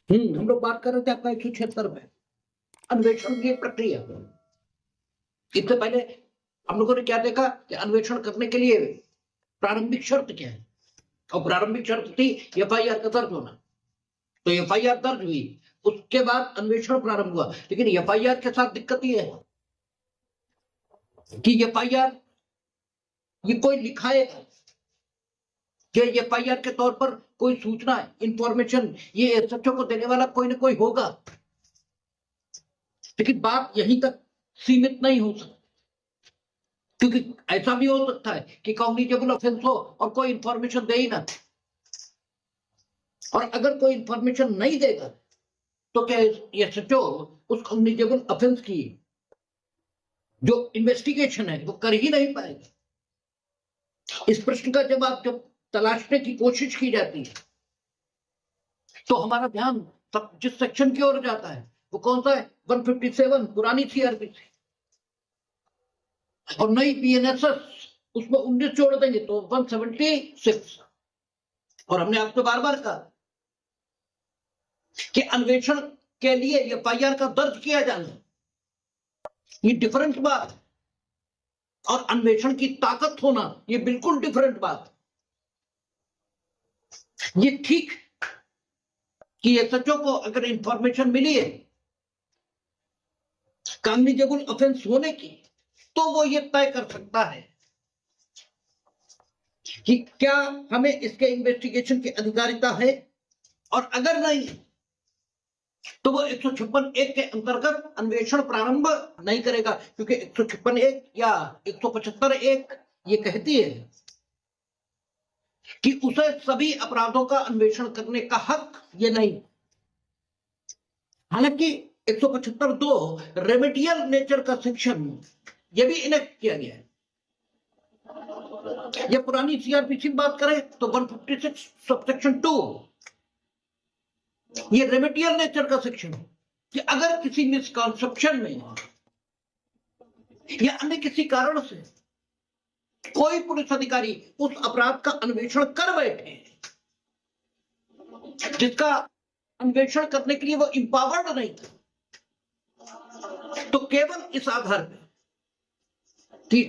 हम लोग बात कर रहे थे आपका 176 में अन्वेषण की प्रक्रिया। इससे पहले हम लोगों ने क्या देखा कि अन्वेषण करने के लिए प्रारंभिक शर्त क्या है, और प्रारंभिक शर्त थी एफआईआर का दर्ज होना। तो एफआईआर दर्ज हुई, उसके बाद अन्वेषण प्रारंभ हुआ। लेकिन एफआईआर के साथ दिक्कत ये है कि एफआईआर ये कोई लिखाएगा कि एफआईआर के तौर पर कोई सूचना, इंफॉर्मेशन ये एसएचओ को देने वाला कोई ना कोई होगा। लेकिन बात यहीं तक सीमित नहीं हो सकती, क्योंकि ऐसा भी हो सकता है कि कॉग्निजेबल ऑफेंस हो और कोई इंफॉर्मेशन दे ही ना। और अगर कोई इंफॉर्मेशन नहीं देगा तो क्या एसएचओ उस कॉग्निजेबल ऑफेंस की जो इन्वेस्टिगेशन है वो कर ही नहीं पाएगा। इस प्रश्न का जवाब जब तलाशने की कोशिश की जाती है तो हमारा ध्यान जिस सेक्शन की ओर जाता है वो कौन सा है? 157 पुरानी सीआरपीसी और नई बीएनएसएस, उसमें 19 जोड़ देंगे तो 176। और हमने आपको बार बार कहा कि अन्वेषण के लिए एफआईआर का दर्ज किया जाना ये डिफरेंट बात, और अन्वेषण की ताकत होना ये बिल्कुल डिफरेंट बात। ये ठीक कि एसएचओ को अगर इंफॉर्मेशन मिली है कॉग्निजेबल ऑफेंस होने की, तो वो ये तय कर सकता है कि क्या हमें इसके इन्वेस्टिगेशन की अधिकारिता है, और अगर नहीं तो वो 156(1) के अंतर्गत अन्वेषण प्रारंभ नहीं करेगा, क्योंकि 156(1) या 175(1) ये कहती है कि उसे सभी अपराधों का अन्वेषण करने का हक ये नहीं। हालांकि 175(2) रेमेडियल नेचर का सेक्शन ये भी इनेक्ट किया गया है। ये पुरानी सीआरपीसी बात करें तो 156 सबसेक्शन 2 ये रेमेडियल नेचर का सेक्शन है कि अगर किसी मिसकॉन्सेप्शन में या अन्य किसी कारण से कोई पुलिस अधिकारी उस अपराध का अन्वेषण कर बैठे जिसका अन्वेषण करने के लिए वो इंपावर्ड नहीं था, तो केवल इस आधार पर कि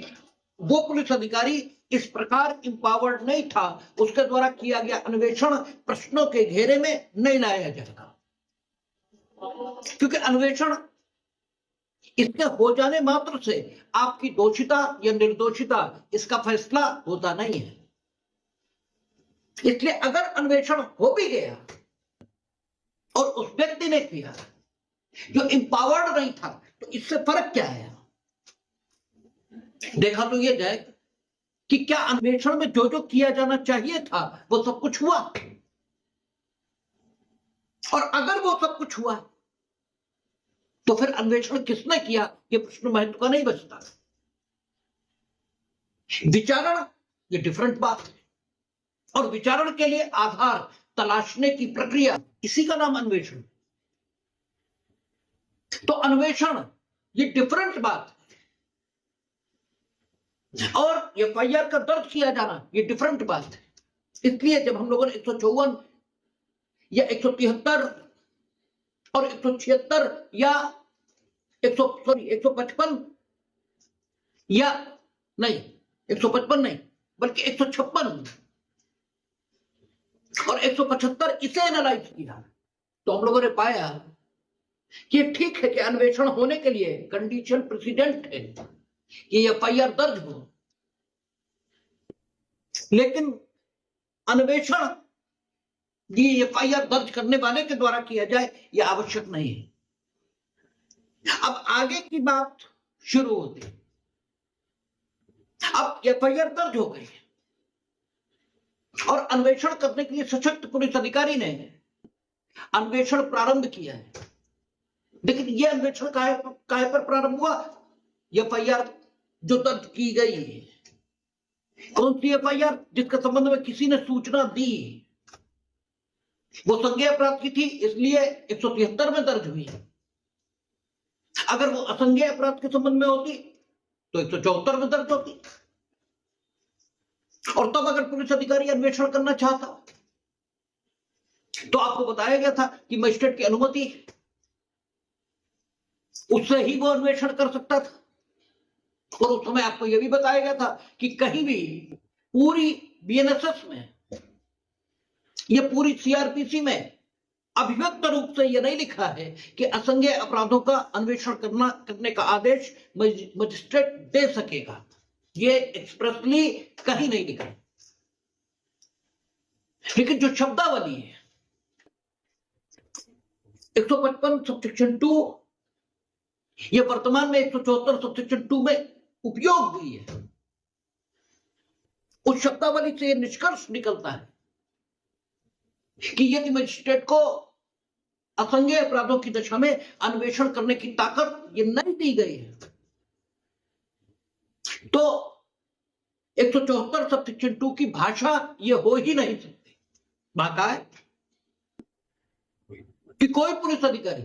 वो पुलिस अधिकारी इस प्रकार इंपावर्ड नहीं था, उसके द्वारा किया गया अन्वेषण प्रश्नों के घेरे में नहीं लाया जाएगा, क्योंकि अन्वेषण इसके हो जाने मात्र से आपकी दोषिता या निर्दोषिता इसका फैसला होता नहीं है। इसलिए अगर अन्वेषण हो भी गया और उस व्यक्ति ने किया जो इंपावर्ड नहीं था, तो इससे फर्क क्या है? देखा तो ये जाए कि क्या अन्वेषण में जो जो किया जाना चाहिए था वो सब कुछ हुआ, और अगर वो सब कुछ हुआ तो फिर अन्वेषण किसने किया ये प्रश्न महत्व का नहीं बचता। विचारण ये डिफरेंट बात है, और विचारण के लिए आधार तलाशने की प्रक्रिया, इसी का नाम अन्वेषण। तो अन्वेषण ये डिफरेंट बात है, और एफआईआर का दर्ज किया जाना ये डिफरेंट बात है। इसलिए जब हम लोगों ने 154 या 173 और 176 या 155 या नहीं 155 नहीं बल्कि 156 और 175 इसे एनालाइज किया, तो हम लोगों ने पाया कि ठीक है कि अन्वेषण होने के लिए कंडीशन प्रेसिडेंट है कि एफआईआर दर्ज हो, लेकिन अन्वेषण ये एफआईआर दर्ज करने वाले के द्वारा किया जाए यह आवश्यक नहीं है। अब आगे की बात शुरू होती है। अब एफआईआर दर्ज हो गई और अन्वेषण करने के लिए सशक्त पुलिस अधिकारी ने अन्वेषण प्रारंभ किया है, लेकिन यह अन्वेषण काहे पर प्रारंभ हुआ? एफआईआर जो दर्ज की गई है, कौन सी एफआईआर? जिसके संबंध में किसी ने सूचना दी, वो संज्ञेय अपराध की थी, इसलिए 173 में दर्ज हुई। अगर वो असंज्ञेय अपराध के संबंध में होती तो 174 में दर्ज होती। और तब अगर पुलिस अधिकारी अन्वेषण करना चाहता तो आपको बताया गया था कि मजिस्ट्रेट की अनुमति उससे ही वो अन्वेषण कर सकता था। और उस समय आपको यह भी बताया गया था कि कहीं भी पूरी बीएनएसएस में या पूरी सीआरपीसी में अभिव्यक्त रूप से यह नहीं लिखा है कि असंज्ञेय अपराधों का अन्वेषण करने का आदेश मजिस्ट्रेट दे सकेगा। यह एक्सप्रेसली कहीं नहीं लिखा। लेकिन जो शब्दावली है 155 सबसेक्शन 2 यह वर्तमान में 174 सबसेक्शन 2 में उपयोग हुई है। उस शब्दावली से यह निष्कर्ष निकलता है कि यदि मजिस्ट्रेट को असंज्ञेय अपराधों की दशा में अन्वेषण करने की ताकत ये नहीं दी गई है तो 174 सबसेक्शन 2 की भाषा ये हो ही नहीं सकती। बात है कि कोई पुलिस अधिकारी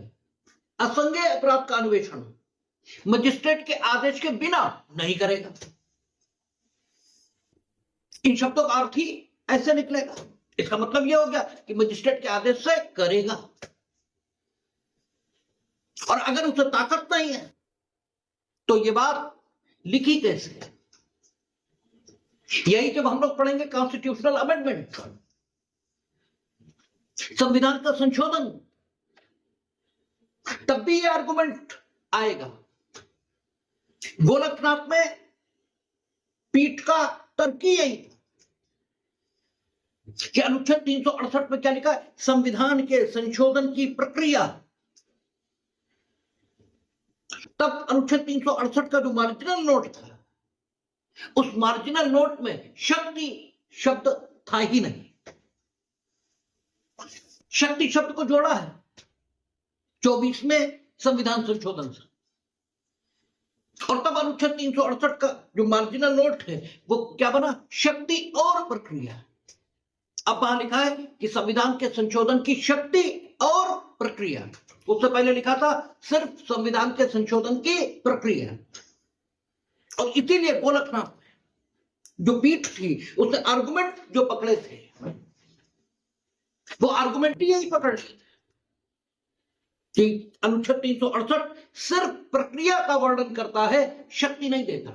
असंज्ञेय अपराध का अन्वेषण मजिस्ट्रेट के आदेश के बिना नहीं करेगा। इन शब्दों का अर्थ ही ऐसे निकलेगा। इसका मतलब यह हो गया कि मजिस्ट्रेट के आदेश से करेगा, और अगर उसे ताकत नहीं है तो यह बात लिखी कैसे है? यही जब हम लोग पढ़ेंगे कॉन्स्टिट्यूशनल अमेंडमेंट, संविधान का संशोधन, तब भी यह आर्गुमेंट आएगा। गोरखनाथ में पीठ का तर्क यही कि अनुच्छेद 368 में क्या लिखा है? संविधान के संशोधन की प्रक्रिया। तब अनुच्छेद 368 का जो मार्जिनल नोट था, उस मार्जिनल नोट में शक्ति शब्द था ही नहीं। शक्ति शब्द को जोड़ा है 24 में संविधान संशोधन से, और तब अनुच्छेद 368 का जो मार्जिनल नोट है वो क्या बना? शक्ति और प्रक्रिया। अब वहां लिखा है कि संविधान के संशोधन की शक्ति और प्रक्रिया। उससे पहले लिखा था सिर्फ संविधान के संशोधन की प्रक्रिया। और इसीलिए गोरखनाथ में जो पीठ थी उसने आर्गुमेंट जो पकड़े थे वो आर्गुमेंट यही पकड़ थे कि अनुच्छेद 368 सिर्फ प्रक्रिया का वर्णन करता है, शक्ति नहीं देता।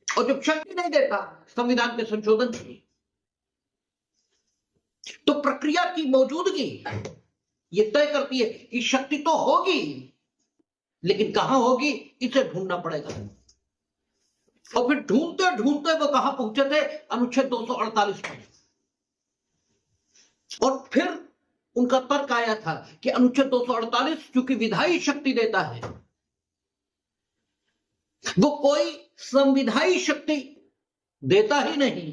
और जब शक्ति नहीं देता संविधान के संशोधन की, तो प्रक्रिया की मौजूदगी ये तय करती है कि शक्ति तो होगी, लेकिन कहां होगी इसे ढूंढना पड़ेगा। और फिर ढूंढते ढूंढते वो कहां पहुंचे थे? अनुच्छेद 248 पर। और फिर उनका तर्क आया था कि अनुच्छेद 248 चूंकि विधायी शक्ति देता है, वो कोई संविधायी शक्ति देता ही नहीं।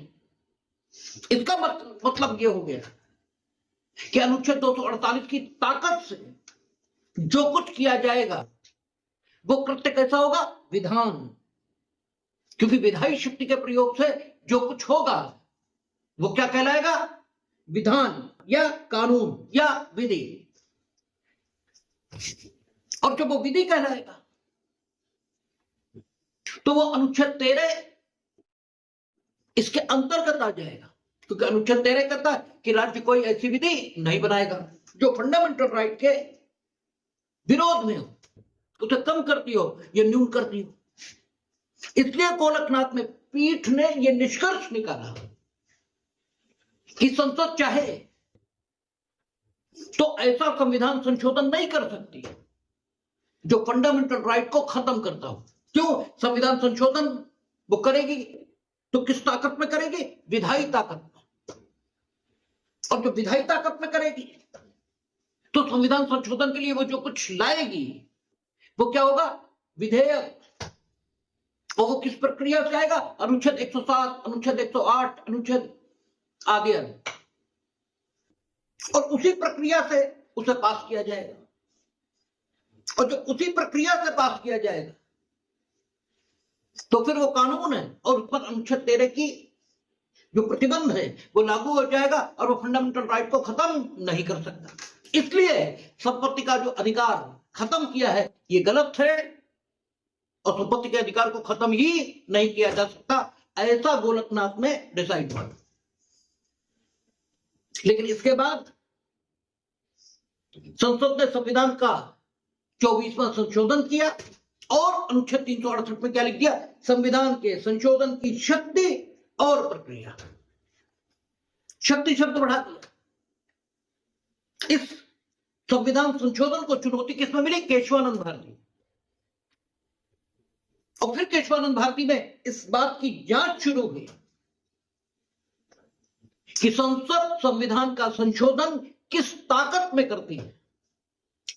इसका मतलब यह हो गया कि अनुच्छेद 248 की ताकत से जो कुछ किया जाएगा वो कृत्य कैसा होगा? विधान। क्योंकि विधायी शक्ति के प्रयोग से जो कुछ होगा वो क्या कहलाएगा? विधान या कानून या विधि। और जब वो विधि कहलाएगा तो वो अनुच्छेद 13 इसके अंतर्गत आ जाएगा। क्योंकि अनुच्छेद 13 कहता है कि राज्य कोई ऐसी विधि नहीं बनाएगा जो फंडामेंटल राइट के विरोध में हो, उसे कम करती हो या न्यून करती हो। इसलिए गोरखनाथ में पीठ ने यह निष्कर्ष निकाला कि संसद चाहे तो ऐसा संविधान संशोधन नहीं कर सकती जो फंडामेंटल राइट को खत्म करता हो। क्यों? संविधान संशोधन वो करेगी तो किस ताकत में करेगी? विधायी ताकत में। और जो विधायी ताकत में करेगी तो संविधान संशोधन के लिए वो जो कुछ लाएगी वो क्या होगा? विधेयक। और वो किस प्रक्रिया से आएगा? अनुच्छेद 107, अनुच्छेद 108, अनुच्छेद आदि। और उसी प्रक्रिया से उसे पास किया जाएगा। और जब उसी प्रक्रिया से पास किया जाएगा तो फिर वो कानून है, और उस पर अनुच्छेद 13 की जो प्रतिबंध है वो लागू हो जाएगा, और वो फंडामेंटल राइट को खत्म नहीं कर सकता। इसलिए संपत्ति का जो अधिकार खत्म किया है ये गलत है, और संपत्ति के अधिकार को खत्म ही नहीं किया जा सकता, ऐसा गोरखनाथ में डिसाइड हुआ। लेकिन इसके बाद संसद ने संविधान का 24वां संशोधन किया और अनुच्छेद 368 में क्या लिख दिया, संविधान के संशोधन की शक्ति और प्रक्रिया। शक्ति शब्द बढ़ा दिया। इस संविधान संशोधन को चुनौती किसमें मिली, केशवानंद भारती। और फिर केशवानंद भारती में इस बात की जांच शुरू हुई कि संसद संविधान का संशोधन किस ताकत में करती है,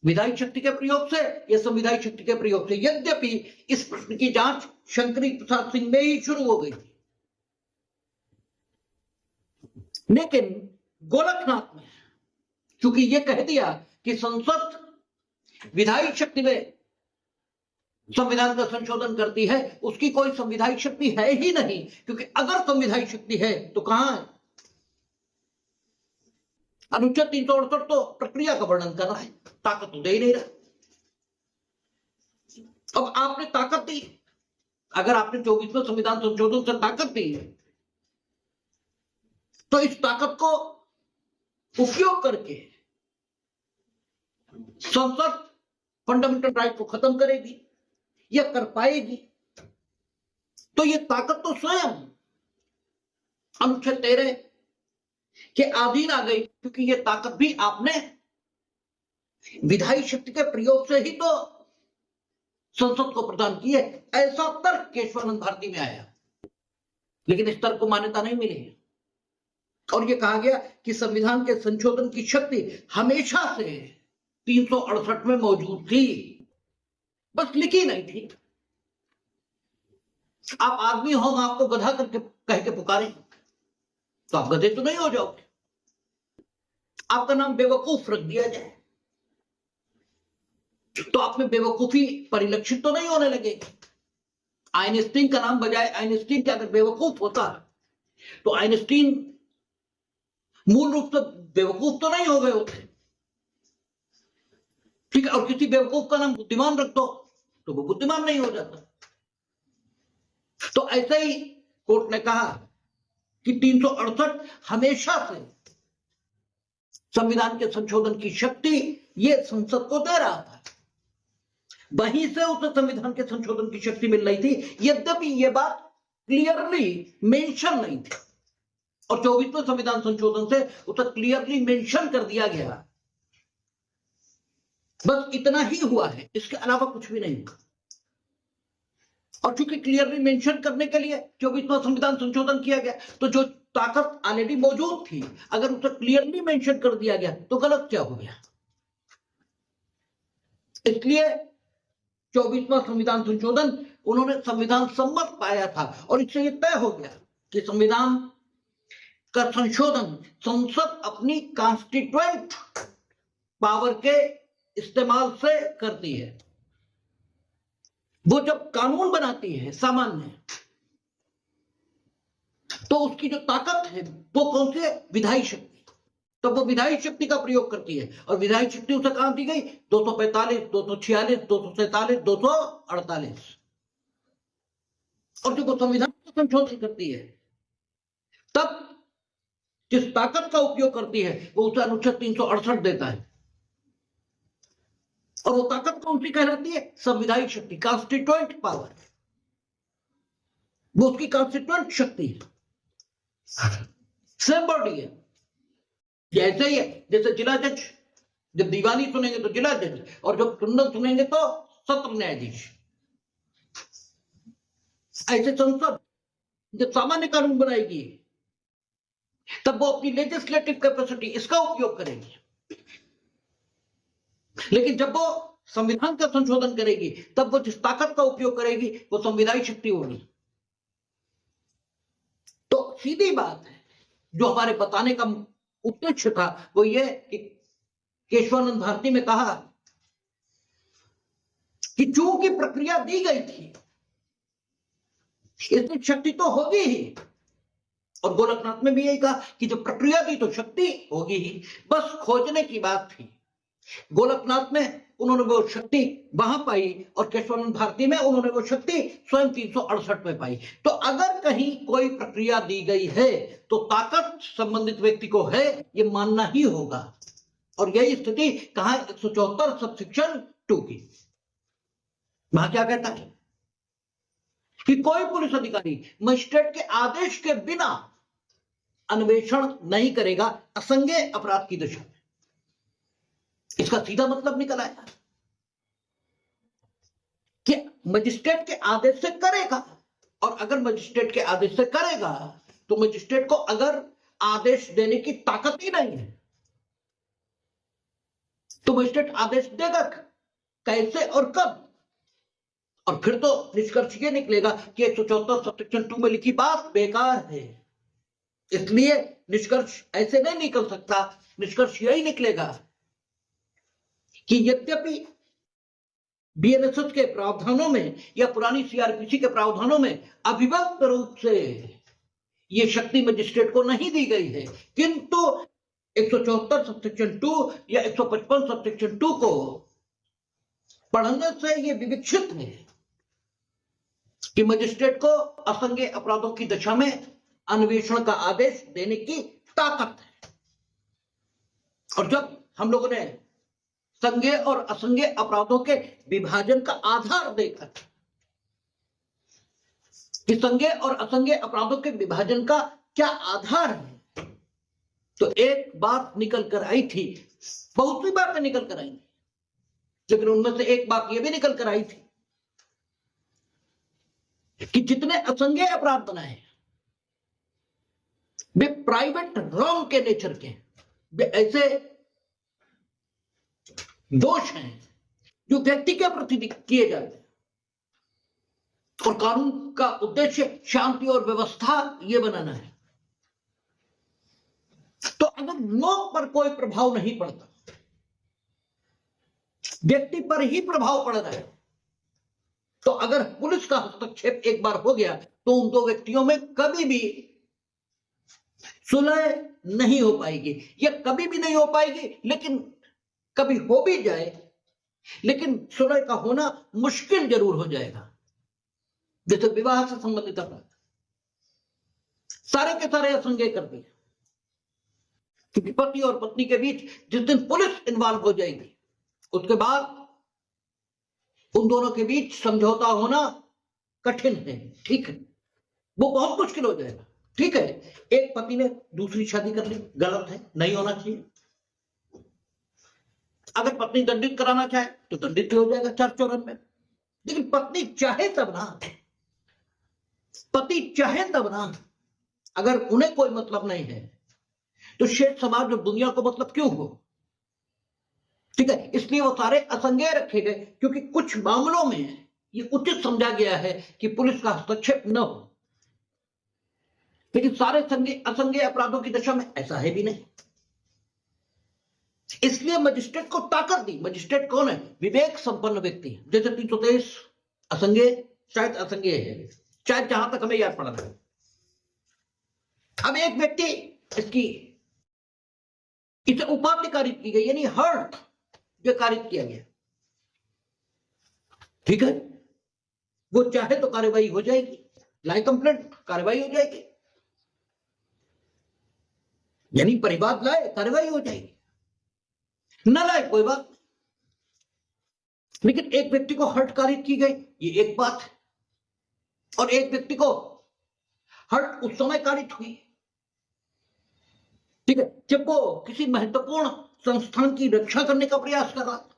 विधायी शक्ति के प्रयोग से या संविधायक शक्ति के प्रयोग से। यद्यपि इस प्रश्न की जांच शंकरी प्रसाद सिंह में ही शुरू हो गई थी, लेकिन गोरखनाथ ने चूंकि यह कह दिया कि संसद विधायी शक्ति में संविधान का संशोधन करती है, उसकी कोई संविधायक शक्ति है ही नहीं, क्योंकि अगर संविधायक शक्ति है तो कहां है। अनुच्छेद 368 तो प्रक्रिया का वर्णन कर रहा है, ताकत तो दे ही नहीं रहा। अब आपने ताकत दी, अगर आपने 24वें संविधान संशोधन से ताकत दी है तो इस ताकत को उपयोग करके संसद फंडामेंटल राइट को खत्म करेगी या कर पाएगी, तो ये ताकत तो स्वयं अनुच्छेद 13 के अधीन आ गई, क्योंकि ये ताकत भी आपने विधायी शक्ति के प्रयोग से ही तो संसद को प्रदान की है। ऐसा तर्क केशवानंद भारती में आया, लेकिन इस तर्क को मान्यता नहीं मिली और यह कहा गया कि संविधान के संशोधन की शक्ति हमेशा से 368 में मौजूद थी, बस लिखी नहीं थी। आप आदमी हो, आपको गधा करके कह के पुकारें तो आप गधे तो नहीं हो जाओगे, आपका नाम बेवकूफ रख दिया जाए तो आप में बेवकूफी परिलक्षित तो नहीं होने लगेगी। आइंस्टीन का नाम बजाय आइंस्टीन के अगर बेवकूफ होता तो आइंस्टीन मूल रूप से बेवकूफ तो नहीं हो गए होते, ठीक है। और किसी बेवकूफ का नाम बुद्धिमान रख दो तो वो बुद्धिमान नहीं हो जाता। तो ऐसे ही कोर्ट ने कहा कि 368 हमेशा से संविधान के संशोधन की शक्ति ये संसद को दे रहा था, वहीं से उसे संविधान के संशोधन की शक्ति मिल रही थी, यद्यपि यह बात क्लियरली मेंशन नहीं थी। और 24वें संविधान संशोधन से उसे क्लियरली मेंशन कर दिया गया, बस इतना ही हुआ है, इसके अलावा कुछ भी नहीं। और चूंकि क्लियरली मेंशन करने के लिए 24वां संविधान संशोधन किया गया, तो जो ताकत ऑलरेडी मौजूद थी अगर उसे क्लियरली मेंशन कर दिया गया तो गलत क्या हो गया। इसलिए 24वां संविधान संशोधन उन्होंने संविधान सम्मत पाया था और इससे यह तय हो गया कि संविधान का संशोधन संसद अपनी कॉन्स्टिट्यूएंट पावर के इस्तेमाल से करती है। वो जब कानून बनाती है सामान्य, तो उसकी जो ताकत है वो कौन सी है, विधायी शक्ति। तो वो विधायी शक्ति का प्रयोग करती है और विधायी शक्ति उसे कहां दी गई, 245, 246, 247, 248। और जब वो संविधान का संशोधन करती है तब जिस ताकत का उपयोग करती है वो उसे अनुच्छेद 368 देता है, और वो ताकत कौन सी कहलाती है, संविधायक शक्ति, कॉन्स्टिट्यूएंट पावर। वो उसकी कॉन्स्टिट्यूएंट शक्ति है, सेम बॉडी है। जैसे ही है, जैसे जिला जज जब दीवानी सुनेंगे तो जिला जज, और जब क्रिमिनल सुनेंगे तो सत्र न्यायाधीश। ऐसे संसद जब सामान्य कानून बनाएगी तब वो अपनी लेजिस्लेटिव कैपेसिटी इसका उपयोग करेगी, लेकिन जब वो संविधान का संशोधन करेगी तब वो जिस ताकत का उपयोग करेगी वो संविधायक शक्ति होगी। तो सीधी बात है, जो हमारे बताने का उद्देश्य था वो ये कि केशवानंद भारती में कहा कि चूंकि प्रक्रिया दी गई थी इसमें शक्ति तो होगी ही, और गोरखनाथ में भी यही कहा कि जब प्रक्रिया दी तो शक्ति होगी ही, बस खोजने की बात थी गोलकनाथ में उन्होंने वो शक्ति वहां पाई और केशवानंद भारती में उन्होंने वो शक्ति स्वयं 368 में पाई। तो अगर कहीं कोई प्रक्रिया दी गई है तो ताकत संबंधित व्यक्ति को है, ये मानना ही होगा। और यही स्थिति कहां 174 सबसेक्शन 2 की। वहां क्या कहता है कि कोई पुलिस अधिकारी मजिस्ट्रेट के आदेश के बिना अन्वेषण नहीं करेगा असंज्ञेय अपराध की दशा में। इसका सीधा मतलब निकल आया कि मजिस्ट्रेट के आदेश से करेगा, और अगर मजिस्ट्रेट के आदेश से करेगा तो मजिस्ट्रेट को अगर आदेश देने की ताकत ही नहीं है तो मजिस्ट्रेट आदेश देगा कैसे और कब? और फिर तो निष्कर्ष ये निकलेगा कि 174 सबसेक्शन 2 में लिखी बात बेकार है। इसलिए निष्कर्ष ऐसे नहीं निकल सकता। निष्कर्ष यही निकलेगा कि यद्यपि बीएनएसएस के प्रावधानों में या पुरानी सीआरपीसी के प्रावधानों में अविभक्त रूप से यह शक्ति मजिस्ट्रेट को नहीं दी गई है, किंतु 174 सबसेक्शन 2 या 155 सबसेक्शन 2 को पढ़ने से यह विवक्षित है कि मजिस्ट्रेट को असंज्ञेय अपराधों की दशा में अन्वेषण का आदेश देने की ताकत है। और जब हम लोगों ने संज्ञेय और असंज्ञेय अपराधों के विभाजन का आधार देखा कि संज्ञेय और असंज्ञेय अपराधों के विभाजन का क्या आधार है, तो एक बात निकल कर आई थी। बहुत सी बातें निकल कर आई थी, लेकिन उनमें से एक बात यह भी निकल कर आई थी कि जितने असंज्ञेय अपराध बनाए वे प्राइवेट रॉन्ग के नेचर के, वे ऐसे दोष हैं जो व्यक्ति के प्रति किए जाते हैं, और कानून का उद्देश्य शांति और व्यवस्था यह बनाना है। तो अगर लोग पर कोई प्रभाव नहीं पड़ता, व्यक्ति पर ही प्रभाव पड़ रहा है, तो अगर पुलिस का हस्तक्षेप एक बार हो गया तो उन दो व्यक्तियों में कभी भी सुलह नहीं हो पाएगी, या कभी भी नहीं हो पाएगी, लेकिन कभी हो भी जाए लेकिन सुलह का होना मुश्किल जरूर हो जाएगा। जैसे विवाह से संबंधित अपराध सारे के सारे असंज्ञेय कर दिए, क्योंकि पति और पत्नी के बीच जिस दिन पुलिस इन्वॉल्व हो जाएगी उसके बाद उन दोनों के बीच समझौता होना कठिन है। ठीक है, वो बहुत मुश्किल हो जाएगा। ठीक है, एक पति ने दूसरी शादी कर ली, गलत है, नहीं होना चाहिए। अगर पत्नी दंडित कराना चाहे तो दंडित हो जाएगा 454 में, लेकिन पत्नी चाहे तब ना, पति चाहे तब ना। अगर उन्हें कोई मतलब नहीं है तो शेष समाज और दुनिया को मतलब क्यों हो? ठीक है, इसलिए वो सारे असंज्ञेय रखे गए, क्योंकि कुछ मामलों में ये उचित समझा गया है कि पुलिस का हस्तक्षेप न हो, लेकिन सारे असंज्ञेय अपराधों की दशा में ऐसा है भी नहीं। इसलिए मजिस्ट्रेट को ताकत दी। मजिस्ट्रेट कौन है? विवेक संपन्न व्यक्ति। जैसे 323 असंज्ञेय, शायद असंज्ञेय है, शायद जहां तक हमें याद पड़ा था। अब एक व्यक्ति इसे उपाधि कारित की गई, यानी हर्ट जो कारित किया गया, ठीक है, वो चाहे तो कार्रवाई हो जाएगी, लाई कंप्लेंट, कार्रवाई हो जाएगी, यानी परिवाद लाए कार्रवाई हो जाएगी, न लाए कोई बात नहीं। लेकिन एक व्यक्ति को हर्ट कारित की गई, ये एक बात है, और एक व्यक्ति को हर्ट उस समय कारित हुई, ठीक है, जब वो किसी महत्वपूर्ण संस्थान की रक्षा करने का प्रयास कर रहा था।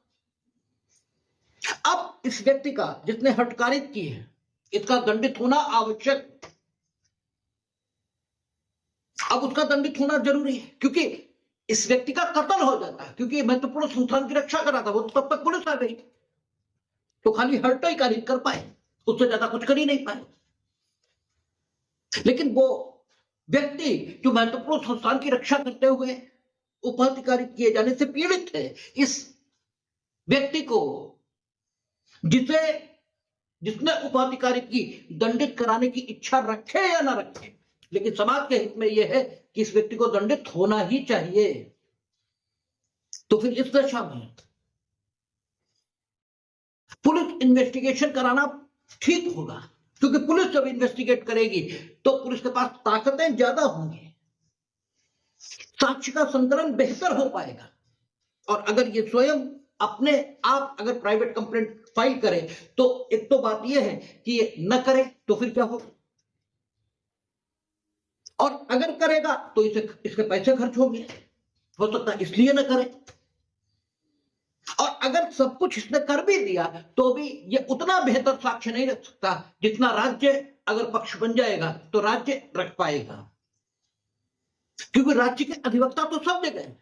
अब इस व्यक्ति का, जिसने हर्ट कारित की है, इसका दंडित होना आवश्यक, अब उसका दंडित होना जरूरी है, क्योंकि इस व्यक्ति का कत्ल हो जाता है, क्योंकि महत्वपूर्ण संस्थान की रक्षा कर रहा था, वो तो तब तक पुलिस आ गई, तो खाली हर्ट ही कारित कर पाए, उससे ज्यादा कुछ कर ही नहीं पाए। लेकिन वो व्यक्ति जो महत्वपूर्ण संस्थान की रक्षा करते हुए उपाधि कारित किए जाने से पीड़ित है, इस व्यक्ति को जिसने उपाधि कारित की दंडित कराने की इच्छा रखे या ना रखे, लेकिन समाज के हित में यह है कि इस व्यक्ति को दंडित होना ही चाहिए। तो फिर इस दशा में पुलिस इन्वेस्टिगेशन कराना ठीक होगा, क्योंकि पुलिस जब इन्वेस्टिगेट करेगी तो पुलिस के पास ताकतें ज्यादा होंगी, साक्ष्य का संकलन बेहतर हो पाएगा। और अगर ये स्वयं अपने आप अगर प्राइवेट कंप्लेंट फाइल करे तो एक तो बात यह है कि ये न करे तो फिर क्या होगा, और अगर करेगा तो इसके पैसे खर्च होंगे, हो सकता है इसलिए न करे। और अगर सब कुछ इसने कर भी दिया तो भी ये उतना बेहतर साक्ष्य नहीं रख सकता जितना राज्य अगर पक्ष बन जाएगा तो राज्य रख पाएगा, क्योंकि राज्य के अधिवक्ता तो सब जगह है,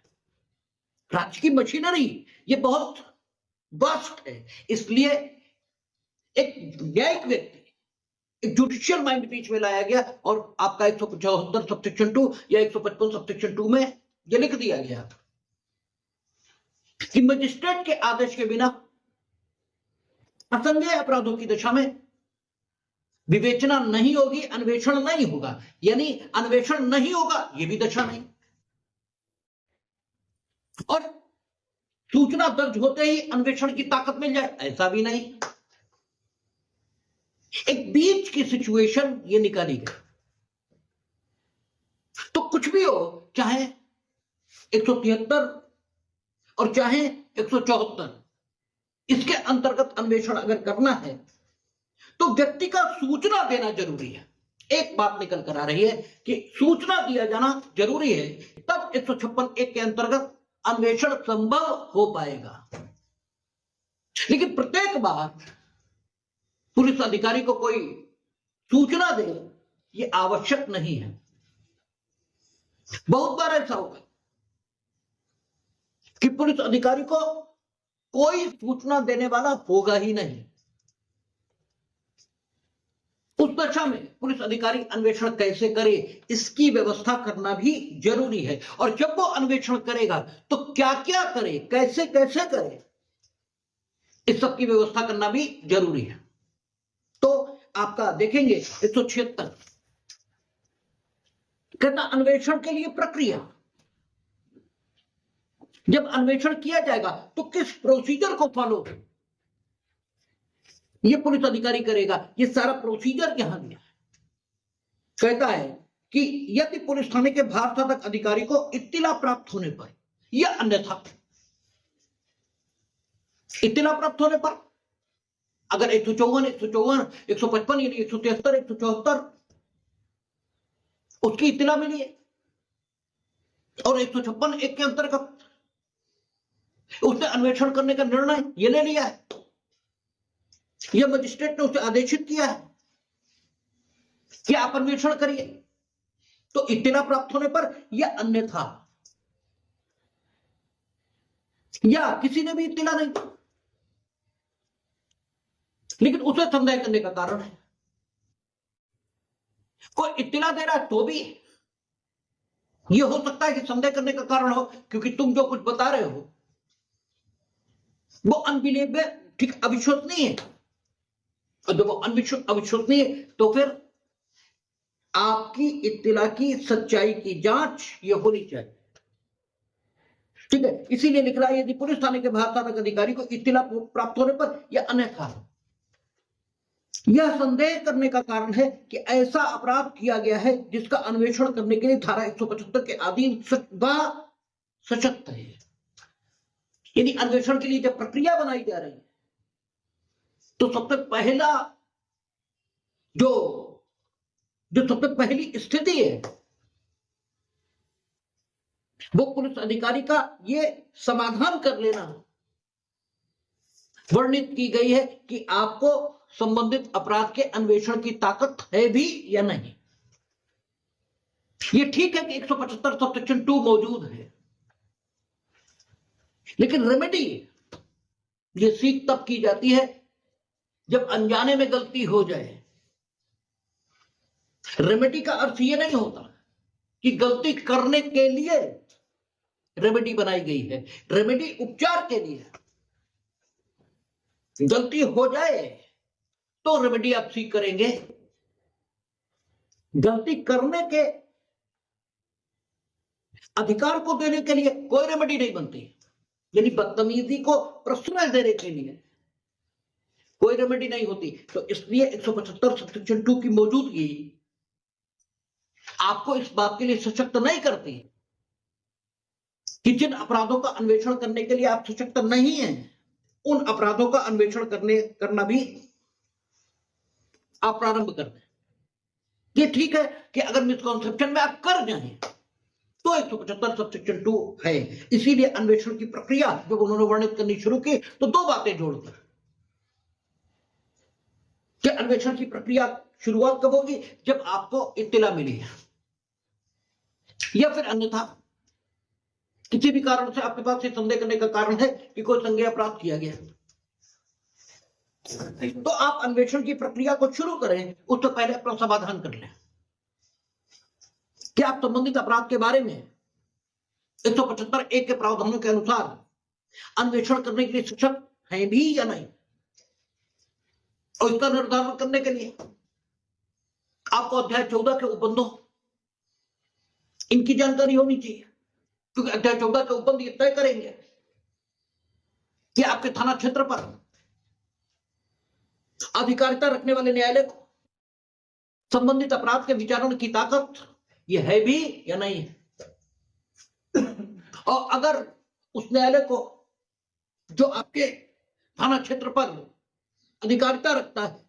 राज्य की मशीनरी ये बहुत वास्ट है। इसलिए एक न्यायिक व्यक्ति, एक जुडिशियल माइंड बीच में लाया गया और आपका 175 सबसेक्शन 2 या 155 सबसेक्शन 2 में यह लिख दिया गया कि मजिस्ट्रेट के आदेश के बिना असंज्ञेय अपराधों की दशा में विवेचना नहीं होगी, अन्वेषण नहीं होगा। यानी अन्वेषण नहीं होगा यह भी दशा नहीं, और सूचना दर्ज होते ही अन्वेषण की ताकत मिल जाए ऐसा भी नहीं। एक बीच की सिचुएशन ये निकाली गई। तो कुछ भी हो, चाहे 173 और चाहे 174, इसके अंतर्गत अन्वेषण अगर करना है तो व्यक्ति का सूचना देना जरूरी है। एक बात निकल कर आ रही है कि सूचना दिया जाना जरूरी है, तब 156(1) के अंतर्गत अन्वेषण संभव हो पाएगा। लेकिन प्रत्येक बार पुलिस अधिकारी को कोई सूचना दे ये आवश्यक नहीं है। बहुत बार ऐसा होगा कि पुलिस अधिकारी को कोई सूचना देने वाला होगा ही नहीं। उस दशा में पुलिस अधिकारी अन्वेषण कैसे करे इसकी व्यवस्था करना भी जरूरी है। और जब वो अन्वेषण करेगा तो क्या क्या करे, कैसे कैसे करे, इस सब की व्यवस्था करना भी जरूरी है। तो आपका देखेंगे 176 कहता अन्वेषण के लिए प्रक्रिया। जब अन्वेषण किया जाएगा तो किस प्रोसीजर को फॉलो ये पुलिस अधिकारी करेगा, ये सारा प्रोसीजर यहां दिया है। कहता है कि यदि पुलिस थाने के भारसाधक अधिकारी को इत्तिला प्राप्त होने पर या अन्यथा इत्तिला प्राप्त होने पर अगर 154, 154, 155 यानी 173, 174 उसकी इत्तिला मिली है और 156(1) के अंतर्गत उसने अन्वेषण करने का निर्णय ये ले लिया है, यह मजिस्ट्रेट ने उसे आदेशित किया है कि आप अन्वेषण करिए, तो इत्तिला प्राप्त होने पर या अन्यथा या किसी ने भी इत्तिला नहीं, लेकिन उसे संदेह करने का कारण है। कोई इत्तिला दे रहा है तो भी यह हो सकता है कि संदेह करने का कारण हो, क्योंकि तुम जो कुछ बता रहे हो वो अनबिलीवेबल, ठीक, अविश्वसनीय है। और जब वो अविश्वसनीय है तो फिर आपकी इत्तिला की सच्चाई की जांच ये होनी चाहिए। ठीक है, इसीलिए लिख रहा है यदि पुलिस थाने के भारसाधक अधिकारी को इत्तिला प्राप्त होने पर या अन्यथा यह संदेह करने का कारण है कि ऐसा अपराध किया गया है जिसका अन्वेषण करने के लिए धारा 175 के अधीन सशक्त है। यदि अन्वेषण के लिए जब प्रक्रिया बनाई जा रही है तो सबसे पहला जो सबसे पहली स्थिति है वो पुलिस अधिकारी का ये समाधान कर लेना वर्णित की गई है कि आपको संबंधित अपराध के अन्वेषण की ताकत है भी या नहीं। ये ठीक है कि 175 सबसेक्शन 2 मौजूद है, लेकिन रेमेडी ये सीख तब की जाती है जब अनजाने में गलती हो जाए। रेमेडी का अर्थ ये नहीं होता कि गलती करने के लिए रेमेडी बनाई गई है, रेमेडी उपचार के लिए। गलती हो जाए तो रेमेडी आप सीख करेंगे, गलती करने के अधिकार को देने के लिए कोई रेमेडी नहीं बनती। यानी बदतमीजी को प्रश्रय देने के लिए कोई रेमेडी नहीं होती। तो इसलिए 175 सबसेक्शन 2 की मौजूदगी आपको इस बात के लिए सशक्त नहीं करती कि जिन अपराधों का अन्वेषण करने के लिए आप सशक्त नहीं हैं, उन अपराधों का अन्वेषण करना भी आप प्रारंभ कर दें। ये ठीक है कि अगर मिसकॉन्सेप्शन में आप कर जाएं तो 175 सबसेक्शन 2 है। इसीलिए अन्वेषण की प्रक्रिया जब उन्होंने वर्णित करनी शुरू की तो दो बातें जोड़कर कि अन्वेषण की प्रक्रिया शुरुआत कब होगी, जब आपको इत्तिला मिली है या फिर अन्यथा किसी भी कारण से आपके पास ये संदेह करने का कारण है कि कोई संज्ञेय अपराध किया गया, तो आप अन्वेषण की प्रक्रिया को शुरू करें। उससे पहले अपना समाधान कर लें कि आप संबंधित अपराध के बारे में 175 के प्रावधानों के अनुसार अन्वेषण करने के लिए सशक्त हैं भी या नहीं। और इसका निर्धारण करने के लिए आपको अध्याय 14 के उपबंधों इनकी जानकारी होनी चाहिए, क्योंकि अध्याय 14 के उपबंध ये तय करेंगे कि आपके थाना क्षेत्र पर अधिकारिता रखने वाले न्यायालय को संबंधित अपराध के विचारण की ताकत ये है भी या नहीं है। और अगर उस न्यायालय को जो आपके थाना क्षेत्र पर अधिकारिता रखता है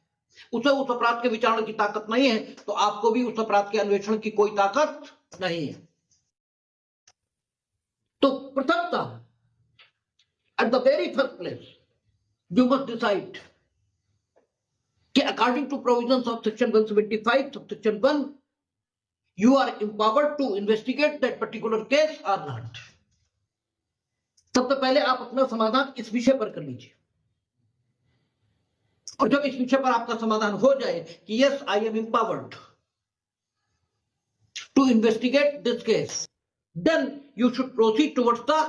उसे उस अपराध के विचारण की ताकत नहीं है, तो आपको भी उस अपराध के अन्वेषण की कोई ताकत नहीं है। तो प्रथमतः at the very first place you must decide कि according to provisions of section 175 subsection 1 you are empowered to investigate that particular case or not। सबसे पहले आप अपना समाधान इस विषय पर कर लीजिए, और जब इस विषय पर आपका समाधान हो जाए कि yes I am empowered to investigate this case, then you should proceed towards the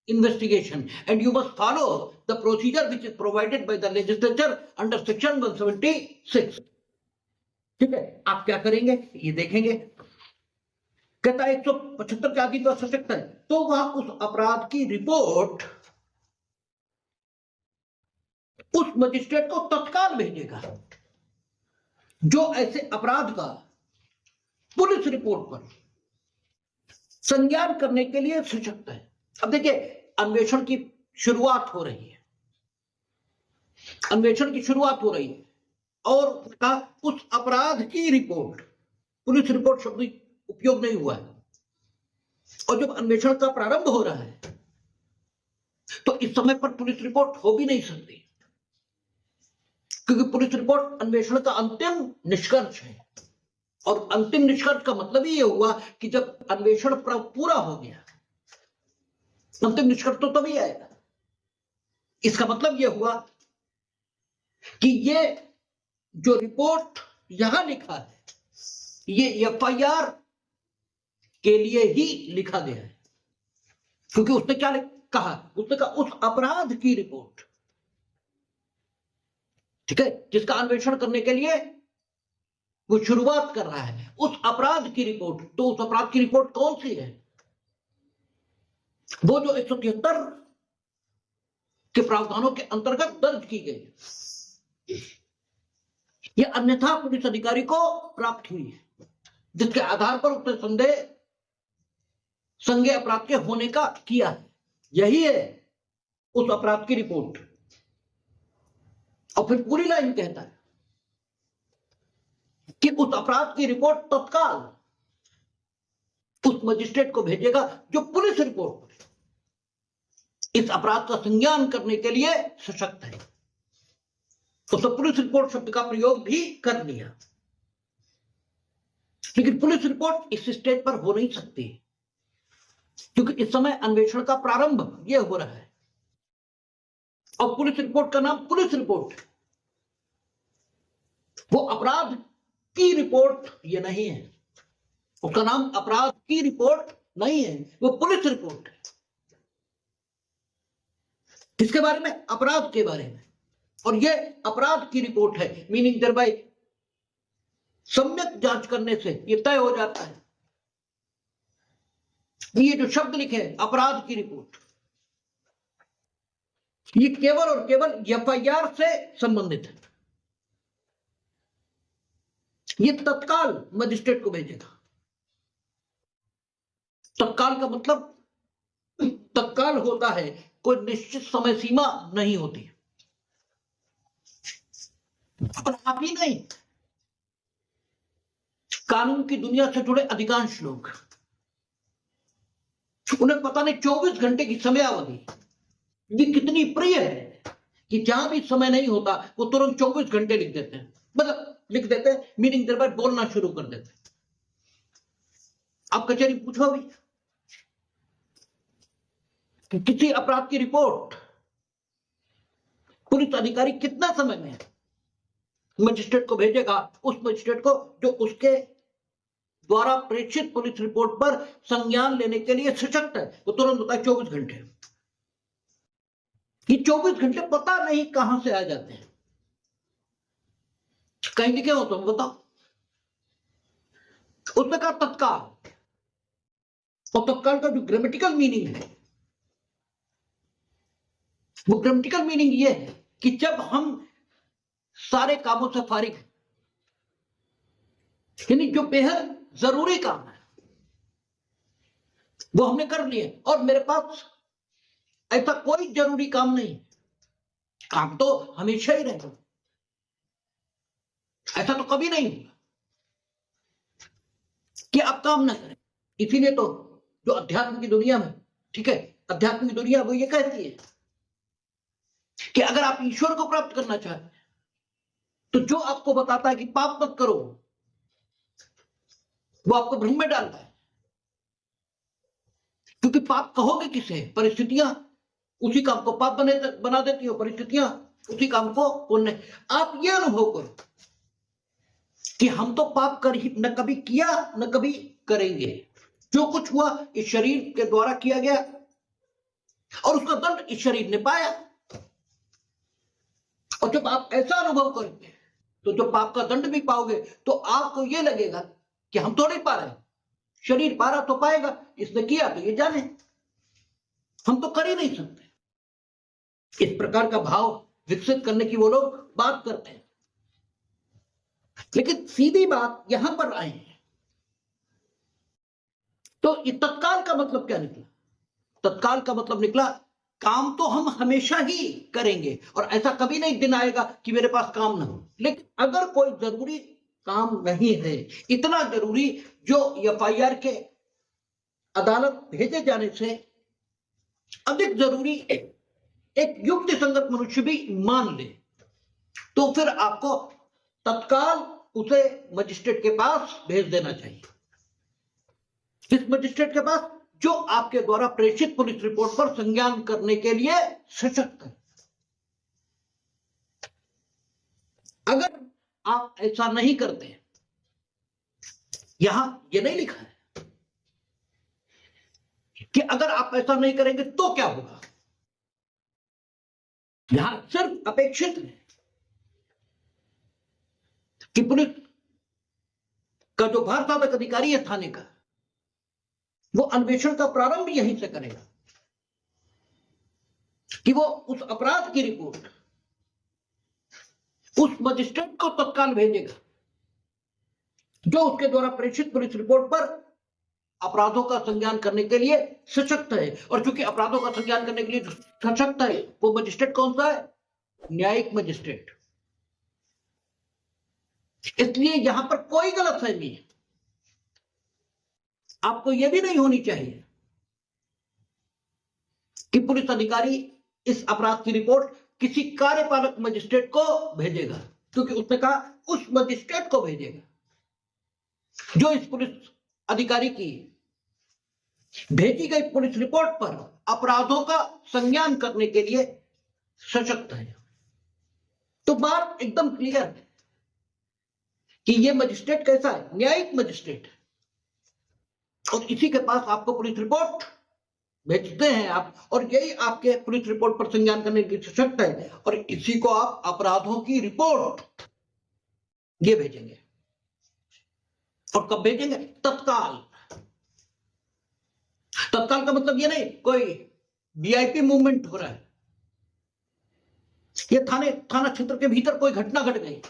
investigation and you must follow the procedure which is provided by the legislature under section 176। ठीक है, आप क्या करेंगे ये देखेंगे। कहता है 175 के आदि तो सशक्त है, तो वह उस अपराध की रिपोर्ट उस मजिस्ट्रेट को तत्काल भेजेगा जो ऐसे अपराध का पुलिस रिपोर्ट पर संज्ञान करने के लिए सशक्त है। अब देखिए, अन्वेषण की शुरुआत हो रही है, अन्वेषण की शुरुआत हो रही है और का उस अपराध की रिपोर्ट, पुलिस रिपोर्ट शब्द उपयोग नहीं हुआ है, और जब अन्वेषण का प्रारंभ हो रहा है तो इस समय पर पुलिस रिपोर्ट हो भी नहीं सकती, क्योंकि पुलिस रिपोर्ट अन्वेषण का अंतिम निष्कर्ष है। और अंतिम निष्कर्ष का मतलब ही ये हुआ कि जब अन्वेषण पूरा हो गया, अंतिम निष्कर्ष तो तभी आएगा। इसका मतलब यह हुआ कि ये जो रिपोर्ट यहां लिखा है ये एफआईआर के लिए ही लिखा गया है, क्योंकि उसने क्या कहा, उसने कहा उस अपराध की रिपोर्ट, ठीक है, जिसका अन्वेषण करने के लिए वो शुरुआत कर रहा है, उस अपराध की रिपोर्ट। तो उस अपराध की रिपोर्ट कौन सी है? वो जो 173 के प्रावधानों के अंतर्गत दर्ज की गई, ये अन्यथा पुलिस अधिकारी को प्राप्त हुई है, जिसके आधार पर उसने संज्ञेय अपराध के होने का किया है। यही है उस अपराध की रिपोर्ट। और फिर पूरी लाइन कहता है कि उस अपराध की रिपोर्ट तत्काल उस मजिस्ट्रेट को भेजेगा जो पुलिस रिपोर्ट पर इस अपराध का संज्ञान करने के लिए सशक्त है। तो पुलिस रिपोर्ट शब्द का प्रयोग भी कर लिया, लेकिन पुलिस रिपोर्ट इस स्टेज पर हो नहीं सकती, क्योंकि इस समय अन्वेषण का प्रारंभ यह हो रहा है और पुलिस रिपोर्ट का नाम पुलिस रिपोर्ट, वो अपराध की रिपोर्ट ये नहीं है, उसका नाम अपराध की रिपोर्ट नहीं है, वो पुलिस रिपोर्ट है। किसके बारे में? अपराध के बारे में। और ये अपराध की रिपोर्ट है, मीनिंग देयर बाय सम्यक जांच करने से ये तय हो जाता है। ये जो शब्द लिखे अपराध की रिपोर्ट, ये केवल और केवल एफआईआर से संबंधित है। ये तत्काल मजिस्ट्रेट को भेजेगा। तत्काल का मतलब तत्काल होता है, कोई निश्चित समय सीमा नहीं होती। और आप ही नहीं, कानून की दुनिया से जुड़े अधिकांश लोग, उन्हें पता नहीं 24 घंटे की समयावधि ये कितनी प्रिय है कि जहां भी समय नहीं होता वो तुरंत 24 घंटे लिख देते हैं। मतलब लिख देते हैं मीनिंग देर बाद बोलना शुरू कर देते हैं। आप कचहरी पूछो अभी कि किसी अपराध की रिपोर्ट पुलिस अधिकारी कितना समय में मजिस्ट्रेट को भेजेगा, उस मजिस्ट्रेट को जो उसके द्वारा प्रेषित पुलिस रिपोर्ट पर संज्ञान लेने के लिए सशक्त है, वो तुरंत होता है 24 घंटे। ये 24 घंटे पता नहीं कहां से आ जाते हैं। कहीं लिखे हो तुम बताओ। उसने कहा तत्काल, और तत्काल का जो ग्रामेटिकल मीनिंग है वो ग्रामेटिकल मीनिंग ये है कि जब हम सारे कामों से फारिग हैं, यानी जो बेहद जरूरी काम है वो हमने कर लिए और मेरे पास ऐसा कोई जरूरी काम नहीं, काम तो हमेशा ही रहेगा, ऐसा तो कभी नहीं होगा कि आप काम ना करें। इसीलिए तो जो अध्यात्म की दुनिया में, ठीक है, अध्यात्म की दुनिया वो ये कहती है कि अगर आप ईश्वर को प्राप्त करना चाहते हैं तो जो आपको बताता है कि पाप मत करो, वो आपको भ्रम में डालता है। क्योंकि पाप कहोगे किसे? परिस्थितियां उसी काम को पाप बना देती हो, परिस्थितियां उसी काम को पुण्य। आप ये अनुभव करो कि हम तो पाप कर ही न कभी किया न कभी करेंगे। जो कुछ हुआ इस शरीर के द्वारा किया गया और उसका दंड इस शरीर ने पाया। और जब आप ऐसा अनुभव करेंगे तो जो पाप का दंड भी पाओगे तो आपको यह लगेगा कि हम तो नहीं पा रहे, शरीर पा रहा तो पाएगा, इसने किया तो ये जाने, हम तो कर ही नहीं सकते। इस प्रकार का भाव विकसित करने की वो लोग बात करते हैं। लेकिन सीधी बात यहां पर आए हैं तो ये तत्काल का मतलब क्या निकला? तत्काल का मतलब निकला काम तो हम हमेशा ही करेंगे और ऐसा कभी नहीं दिन आएगा कि मेरे पास काम ना हो। लेकिन अगर कोई जरूरी काम नहीं है, इतना जरूरी जो एफआईआर के अदालत भेजे जाने से अधिक जरूरी एक युक्ति संगत मनुष्य भी मान ले, तो फिर आपको तत्काल उसे मजिस्ट्रेट के पास भेज देना चाहिए। इस मजिस्ट्रेट के पास जो आपके द्वारा प्रेषित पुलिस रिपोर्ट पर संज्ञान करने के लिए सशक्त है। अगर आप ऐसा नहीं करते, यहां यह नहीं लिखा है कि अगर आप ऐसा नहीं करेंगे तो क्या होगा, यहां सिर्फ अपेक्षित है कि पुलिस का जो भार साधक अधिकारी है थाने का, वो अन्वेषण का प्रारंभ यहीं से करेगा कि वो उस अपराध की रिपोर्ट उस मजिस्ट्रेट को तत्काल भेजेगा जो उसके द्वारा प्रेषित पुलिस रिपोर्ट पर अपराधों का संज्ञान करने के लिए सशक्त है। और चूंकि अपराधों का संज्ञान करने के लिए जो सशक्त है वो मजिस्ट्रेट कौन सा है? न्यायिक मजिस्ट्रेट। इसलिए यहां पर कोई गलतफहमी है, आपको यह भी नहीं होनी चाहिए कि पुलिस अधिकारी इस अपराध की रिपोर्ट किसी कार्यपालक मजिस्ट्रेट को भेजेगा, क्योंकि उसने कहा उस मजिस्ट्रेट को भेजेगा जो इस पुलिस अधिकारी की भेजी गई पुलिस रिपोर्ट पर अपराधों का संज्ञान करने के लिए सशक्त है। तो बात एकदम क्लियर है कि यह मजिस्ट्रेट कैसा है? न्यायिक मजिस्ट्रेट। और इसी के पास आपको पुलिस रिपोर्ट भेजते हैं आप, और यही आपके पुलिस रिपोर्ट पर संज्ञान करने की सशक्त है, और इसी को आप अपराधों की रिपोर्ट ये भेजेंगे। और कब भेजेंगे? तत्काल। तत्काल का मतलब ये नहीं कोई वीआईपी मूवमेंट हो रहा है ये थाना क्षेत्र के भीतर कोई घटना घट गई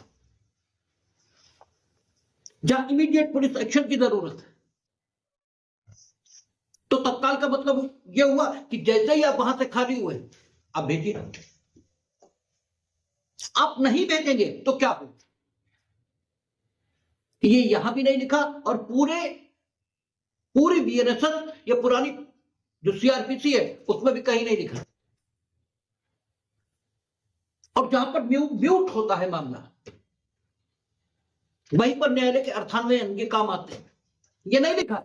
जहां इमीडिएट पुलिस एक्शन की जरूरत है, तो तत्काल का मतलब यह हुआ कि जैसे ही आप वहां से खाली हुए आप भेजिए। आप नहीं भेजेंगे तो क्या हो? ये यहां भी नहीं लिखा और पूरी बीएनएसएस या पुरानी जो सीआरपीसी है उसमें भी कहीं नहीं लिखा। और जहां पर म्यूट होता है मामला, वहीं पर न्यायालय के अर्थान्वयन ये काम आते हैं। ये नहीं लिखा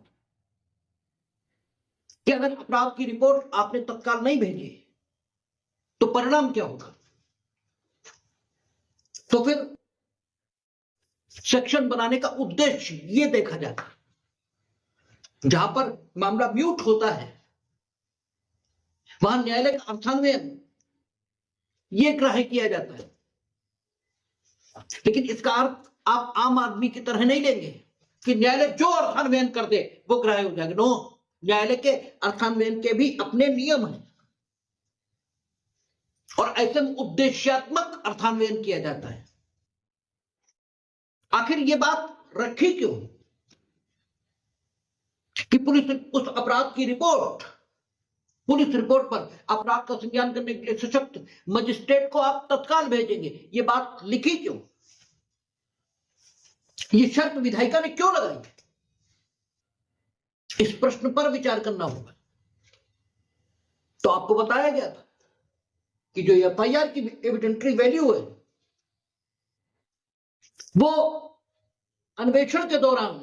कि अगर अपराध की रिपोर्ट आपने तत्काल नहीं भेजी तो परिणाम क्या होगा। तो फिर सेक्शन बनाने का उद्देश्य ये देखा जाता है। जहां पर मामला म्यूट होता है वहां न्यायालय का अर्थान्वयन ये ग्राह्य किया जाता है। लेकिन इसका अर्थ आप आम आदमी की तरह नहीं लेंगे कि न्यायालय जो अर्थान्वयन कर दे वो ग्राह्य हो जाएगा। नो, न्यायालय के अर्थान्वयन के भी अपने नियम हैं और ऐसे में उद्देश्यात्मक अर्थान्वयन किया जाता है। आखिर ये बात रखी क्यों कि पुलिस उस अपराध की रिपोर्ट, पुलिस रिपोर्ट पर अपराध का संज्ञान करने के लिए सशक्त मजिस्ट्रेट को आप तत्काल भेजेंगे, ये बात लिखी क्यों? ये शर्त विधायिका ने क्यों लगाई? इस प्रश्न पर विचार करना होगा। तो आपको बताया गया था कि जो एफआईआर की एविडेंटरी वैल्यू है वो अन्वेषण के दौरान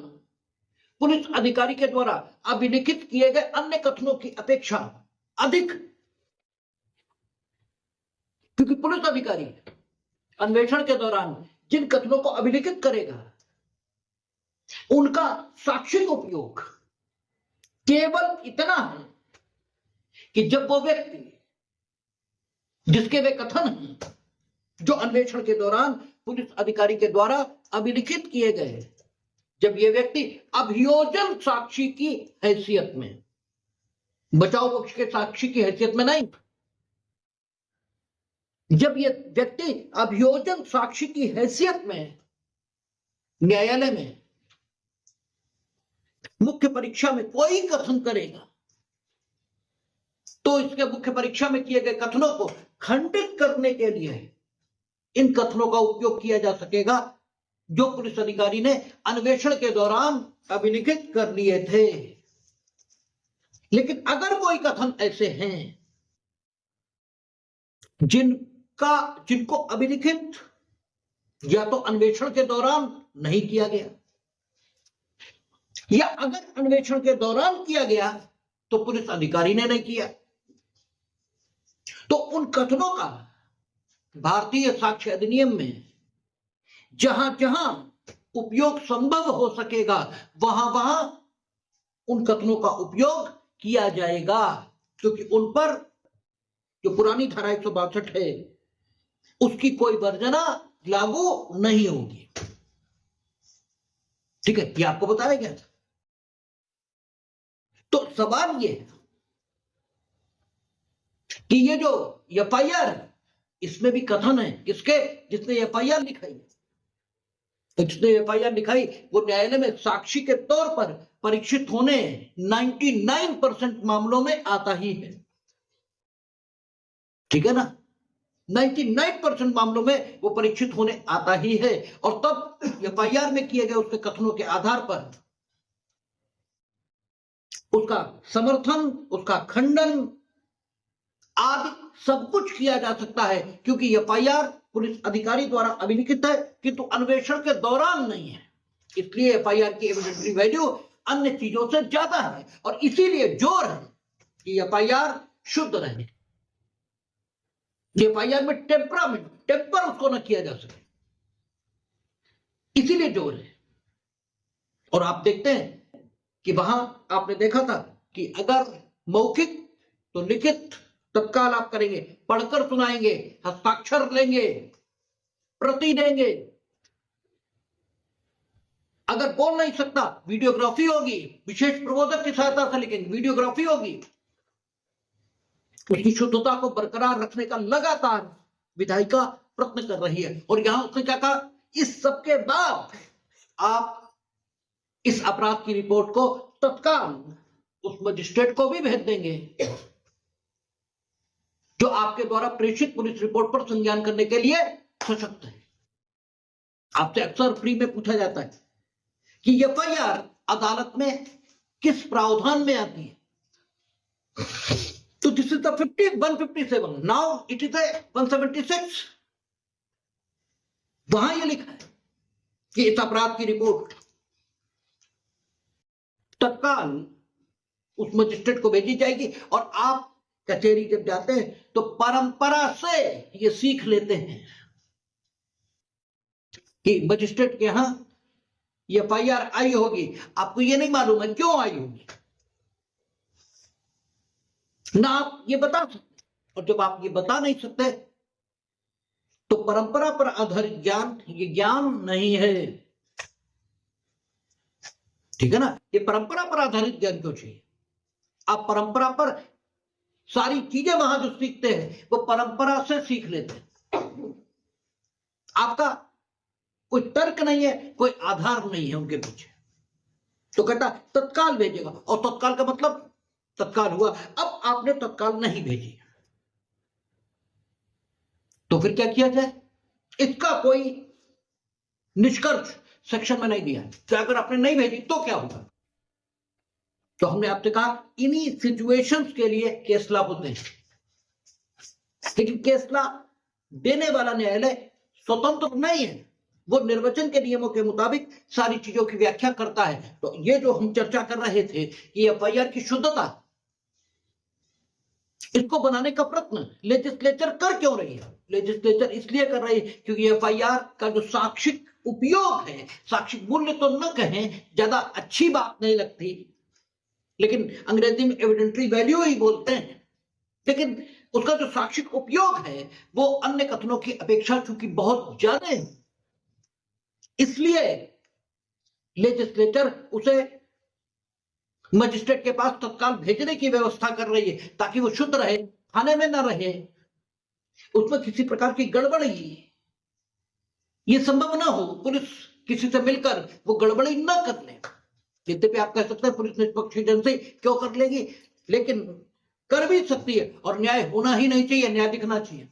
पुलिस अधिकारी के द्वारा अभिलिखित किए गए अन्य कथनों की अपेक्षा अधिक, क्योंकि पुलिस अधिकारी अन्वेषण के दौरान जिन कथनों को अभिलिखित करेगा उनका साक्षिक उपयोग केवल इतना है कि जब वो व्यक्ति जिसके वे कथन हैं जो अन्वेषण के दौरान पुलिस अधिकारी के द्वारा अभिलिखित किए गए, जब ये व्यक्ति अभियोजन साक्षी की हैसियत में, बचाव पक्ष के साक्षी की हैसियत में नहीं, जब ये व्यक्ति अभियोजन साक्षी की हैसियत में न्यायालय में मुख्य परीक्षा में कोई कथन करेगा तो इसके मुख्य परीक्षा में किए गए कथनों को खंडित करने के लिए इन कथनों का उपयोग किया जा सकेगा जो पुलिस अधिकारी ने अन्वेषण के दौरान अभिलिखित कर लिए थे। लेकिन अगर कोई कथन ऐसे हैं जिनको अभिलिखित या तो अन्वेषण के दौरान नहीं किया गया या अगर अन्वेषण के दौरान किया गया तो पुलिस अधिकारी ने नहीं किया, तो उन कथनों का भारतीय साक्ष्य अधिनियम में जहां जहां उपयोग संभव हो सकेगा वहां वहां उन कथनों का उपयोग किया जाएगा, क्योंकि उन पर जो पुरानी धारा 162 है उसकी कोई वर्जना लागू नहीं होगी। ठीक है, ये आपको बताया गया था। तो सवाल ये है कि ये जो एफआईआर, इसमें भी कथन है किसके, जिसने एफआईआर लिखाई, जिसने एफआईआर लिखाई वो न्यायालय में साक्षी के तौर पर परीक्षित होने 99% मामलों में आता ही है। ठीक है ना, 99% मामलों में वो परीक्षित होने आता ही है और तब एफआईआर में किए गए उसके कथनों के आधार पर उसका समर्थन, उसका खंडन आदि सब कुछ किया जा सकता है, क्योंकि एफआईआर पुलिस अधिकारी द्वारा अभिलिखित है किंतु अन्वेषण के दौरान नहीं है। इसलिए एफआईआर की एविडेंटरी वैल्यू अन्य चीजों से ज्यादा है और इसीलिए जोर है कि एफआईआर शुद्ध रहे, एफआईआर में टेम्पर उसको न किया जा सके, इसीलिए जोर है। और आप देखते हैं कि वहां आपने देखा था कि अगर मौखिक तो लिखित तत्काल आप करेंगे, पढ़कर सुनाएंगे, हस्ताक्षर लेंगे, प्रति देंगे। अगर बोल नहीं सकता वीडियोग्राफी होगी, विशेष प्रबोधक की सहायता से लिखेंगे, वीडियोग्राफी होगी। उसकी शुद्धता को बरकरार रखने का लगातार विधायिका प्रश्न कर रही है। और यहां उसने क्या कहा, इस सबके बाद आप इस अपराध की रिपोर्ट को तत्काल उस मजिस्ट्रेट को भी भेज देंगे जो आपके द्वारा प्रेषित पुलिस रिपोर्ट पर संज्ञान करने के लिए सशक्त है। आपसे अक्सर फ्री में पूछा जाता है कि एफआईआर अदालत में किस प्रावधान में आती है, तो this is the 157, now it is 176। वहां यह लिखा है कि इस अपराध की रिपोर्ट तत्काल उस मजिस्ट्रेट को भेजी जाएगी। और आप कचहरी जब जाते हैं तो परंपरा से ये सीख लेते हैं कि मजिस्ट्रेट के यहां एफआईआर आई होगी, आपको ये नहीं मालूम है क्यों आई होगी, ना आप ये बता सकते। और जब आप ये बता नहीं सकते तो परंपरा पर आधारित ज्ञान ये ज्ञान नहीं है, ठीक है ना। ये परंपरा पर आधारित ज्ञान क्यों चाहिए? आप परंपरा पर सारी चीजें वहां जो सीखते हैं वो परंपरा से सीख लेते हैं। आपका कोई तर्क नहीं है, कोई आधार नहीं है उनके पीछे। तो कहता तत्काल भेजेगा, और तत्काल का मतलब तत्काल हुआ। अब आपने तत्काल नहीं भेजी तो फिर क्या किया जाए? इसका कोई निष्कर्ष सेक्शन में नहीं दिया है कि अगर आपने नहीं भेजी तो क्या होगा। तो हमने आपसे कहा इन्हीं सिचुएशंस के लिए केसला होते हैं, लेकिन केसला देने वाला न्यायालय स्वतंत्र नहीं है, वो निर्वचन के नियमों के मुताबिक सारी चीजों की व्याख्या करता है। तो ये जो हम चर्चा कर रहे थे कि एफआईआर की शुद्धता, इसको बनाने का प्रयत्न लेजिस्लेचर कर क्यों रही है? लेजिस्लेचर इसलिए कर रही है क्योंकि एफआईआर का जो साक्षिक उपयोग है, साक्षिक मूल्य तो न कहें, ज्यादा अच्छी बात नहीं लगती, लेकिन अंग्रेजी में एविडेंटरी वैल्यू ही बोलते हैं, लेकिन उसका जो साक्षिक उपयोग है वो अन्य कथनों की अपेक्षा चूंकि बहुत ज्यादा है, इसलिए लेजिस्लेचर उसे मजिस्ट्रेट के पास तत्काल भेजने की व्यवस्था कर रही है ताकि वो शुद्ध रहे, खाने में ना रहे, उसमें किसी प्रकार की गड़बड़ी ये संभव ना हो, पुलिस किसी से मिलकर वो गड़बड़ी ना कर ले। यद्यपि आप कह सकते हैं पुलिस निष्पक्ष एजेंसी क्यों कर लेगी, लेकिन कर भी सकती है, और न्याय होना ही नहीं चाहिए, न्याय दिखना चाहिए।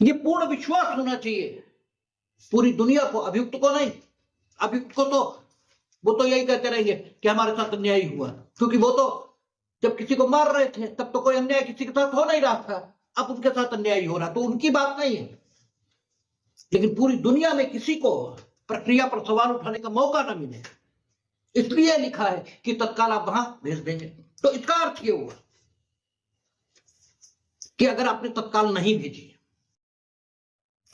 ये पूर्ण विश्वास होना चाहिए पूरी दुनिया को, अभियुक्त को नहीं। अभियुक्त को तो वो तो यही कहते रहेंगे कि हमारे साथ अन्याय हुआ, क्योंकि वो तो जब किसी को मार रहे थे तब तो कोई अन्याय किसी के साथ हो नहीं रहा था, अब उनके साथ अन्याय हो रहा, तो उनकी बात नहीं है। लेकिन पूरी दुनिया में किसी को प्रक्रिया पर सवाल उठाने का मौका ना मिले, इसलिए लिखा है कि तत्काल आप वहां भेज देंगे। तो इसका अर्थ ये हुआ कि अगर आपने तत्काल नहीं भेजी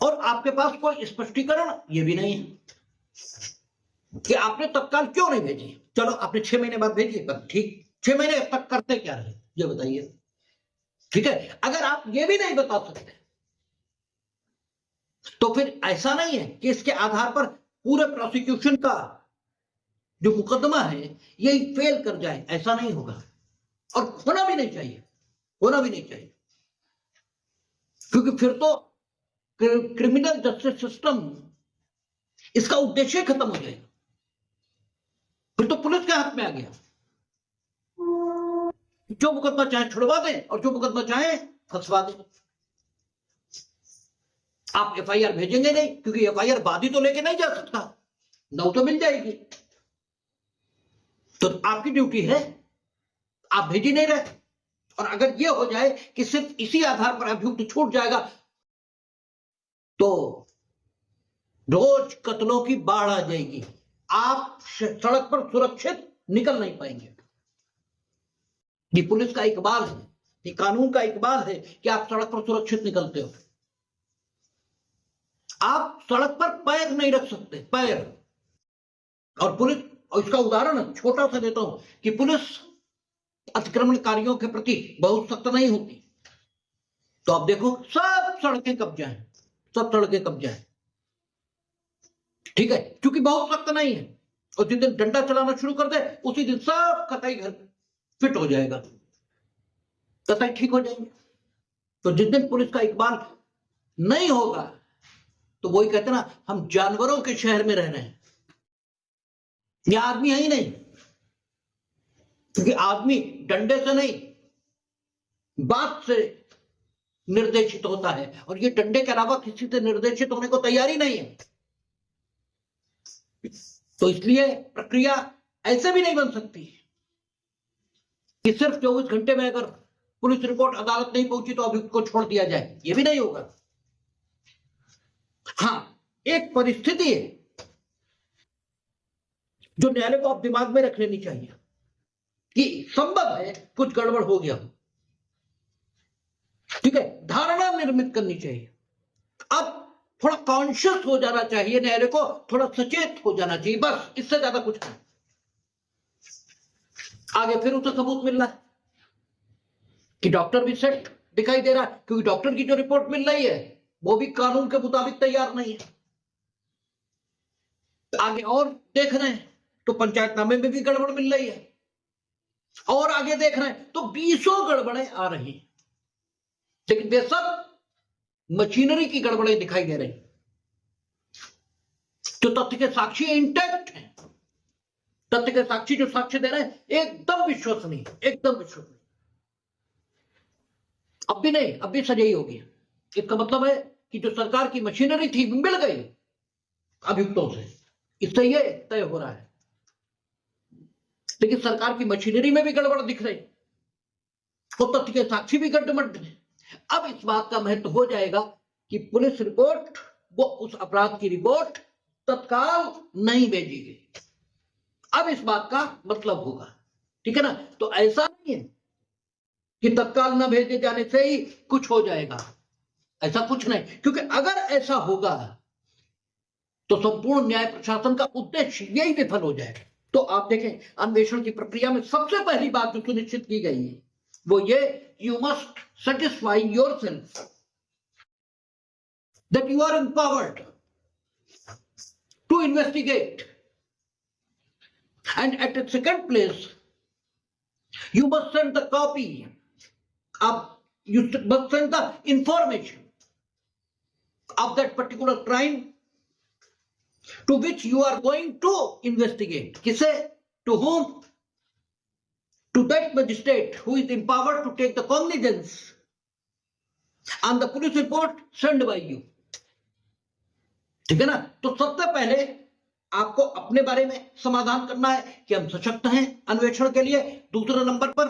और आपके पास कोई स्पष्टीकरण ये भी नहीं है कि आपने तत्काल क्यों नहीं भेजी, चलो आपने 6 महीने बाद भेजी, पर ठीक 6 महीने तक करते क्या रहे ये बताइए, ठीक है। अगर आप ये भी नहीं बता सकते तो फिर ऐसा नहीं है कि इसके आधार पर पूरे प्रोसिक्यूशन का जो मुकदमा है यही फेल कर जाए, ऐसा नहीं होगा, और होना भी नहीं चाहिए, होना भी नहीं चाहिए, क्योंकि फिर तो क्रिमिनल जस्टिस सिस्टम इसका उद्देश्य खत्म हो जाएगा, फिर तो पुलिस के हाथ में आ गया, जो मुकदमा चाहे छुड़वा दे और जो मुकदमा चाहे फंसवा दे। आप एफआईआर भेजेंगे नहीं, क्योंकि एफआईआर बादी तो लेके नहीं जा सकता, नौ तो मिल जाएगी, तो आपकी ड्यूटी है, आप भेज ही नहीं रहे। और अगर यह हो जाए कि सिर्फ इसी आधार पर अभियुक्त छूट जाएगा तो रोज कत्लों की बाढ़ आ जाएगी, आप सड़क पर सुरक्षित निकल नहीं पाएंगे। ये पुलिस का इकबाल है, ये कानून का इकबाल है कि आप सड़क पर सुरक्षित निकलते हो। आप सड़क पर पैर नहीं रख सकते, पैर। और पुलिस, और इसका उदाहरण छोटा सा देता हूं कि पुलिस अतिक्रमणकारियों के प्रति बहुत सख्त नहीं होती, तो आप देखो सब सड़कें कब्जा है, सब सड़कें कब्जा है, ठीक है, क्योंकि बहुत सख्त नहीं है। और जिस दिन डंडा चलाना शुरू कर दे उसी दिन सब कतई घर फिट हो जाएगा, कतई ठीक हो जाएंगे। तो जिस दिन पुलिस का इकबाल नहीं होगा तो वही कहते ना, हम जानवरों के शहर में रह रहे हैं, ये आदमी है ही नहीं। क्योंकि आदमी डंडे से नहीं, बात से निर्देशित होता है, और ये डंडे के अलावा किसी से निर्देशित होने को तैयार ही नहीं है। तो इसलिए प्रक्रिया ऐसे भी नहीं बन सकती कि सिर्फ 24 घंटे में अगर पुलिस रिपोर्ट अदालत नहीं पहुंची तो अभियुक्त को छोड़ दिया जाए, ये भी नहीं होगा। हां, एक परिस्थिति है जो न्यायालय को आप दिमाग में रख लेनी चाहिए कि संभव है कुछ गड़बड़ हो गया हो, ठीक है, धारणा निर्मित करनी चाहिए। अब थोड़ा कॉन्शियस हो जाना चाहिए न्यायालय को, थोड़ा सचेत हो जाना चाहिए, बस इससे ज्यादा कुछ नहीं। आगे फिर उसे सबूत मिल रहा है कि डॉक्टर भी सेट दिखाई दे रहा है, क्योंकि डॉक्टर की जो रिपोर्ट मिल रही है वो भी कानून के मुताबिक तैयार नहीं है। आगे और देख रहे हैं तो पंचायतनामे में भी गड़बड़ मिल रही है, और आगे देख रहे हैं तो 20 गड़बड़ें आ रही हैं, लेकिन वे सब मशीनरी की गड़बड़ें दिखाई दे रही। जो तथ्य के साक्षी इंटैक्ट हैं, तथ्य के साक्षी जो साक्ष्य दे रहे हैं एकदम विश्वसनीय, एकदम विश्वसनीय। अब भी नहीं, अब भी सजाई होगी। इसका मतलब है कि जो सरकार की मशीनरी थी मिल गई अभियुक्तों से, इससे ये तय हो रहा है। लेकिन सरकार की मशीनरी में भी गड़बड़ दिख रही, तो तथ्य के साक्षी भी गड्ढमड्ढ है। अब इस बात का महत्व हो जाएगा कि पुलिस रिपोर्ट, वो उस अपराध की रिपोर्ट तत्काल नहीं भेजी गई। अब इस बात का मतलब होगा, ठीक है ना। तो ऐसा नहीं है कि तत्काल न भेजे जाने से ही कुछ हो जाएगा, ऐसा कुछ नहीं। क्योंकि अगर ऐसा होगा तो संपूर्ण न्याय प्रशासन का उद्देश्य यही विफल हो जाएगा। तो आप देखें, अन्वेषण की प्रक्रिया में सबसे पहली बात जो सुनिश्चित की गई है वो ये, you must satisfy yourself that you are empowered to investigate, and at the second place you must send the copy of, you must send the information of that particular crime to which you are going to investigate. किसे? To whom? To that magistrate who is empowered to take the cognizance on the police report sent by you. ठीक है ना। तो सबसे पहले आपको अपने बारे में समाधान करना है कि हम सशक्त हैं अन्वेषण के लिए। दूसरे नंबर पर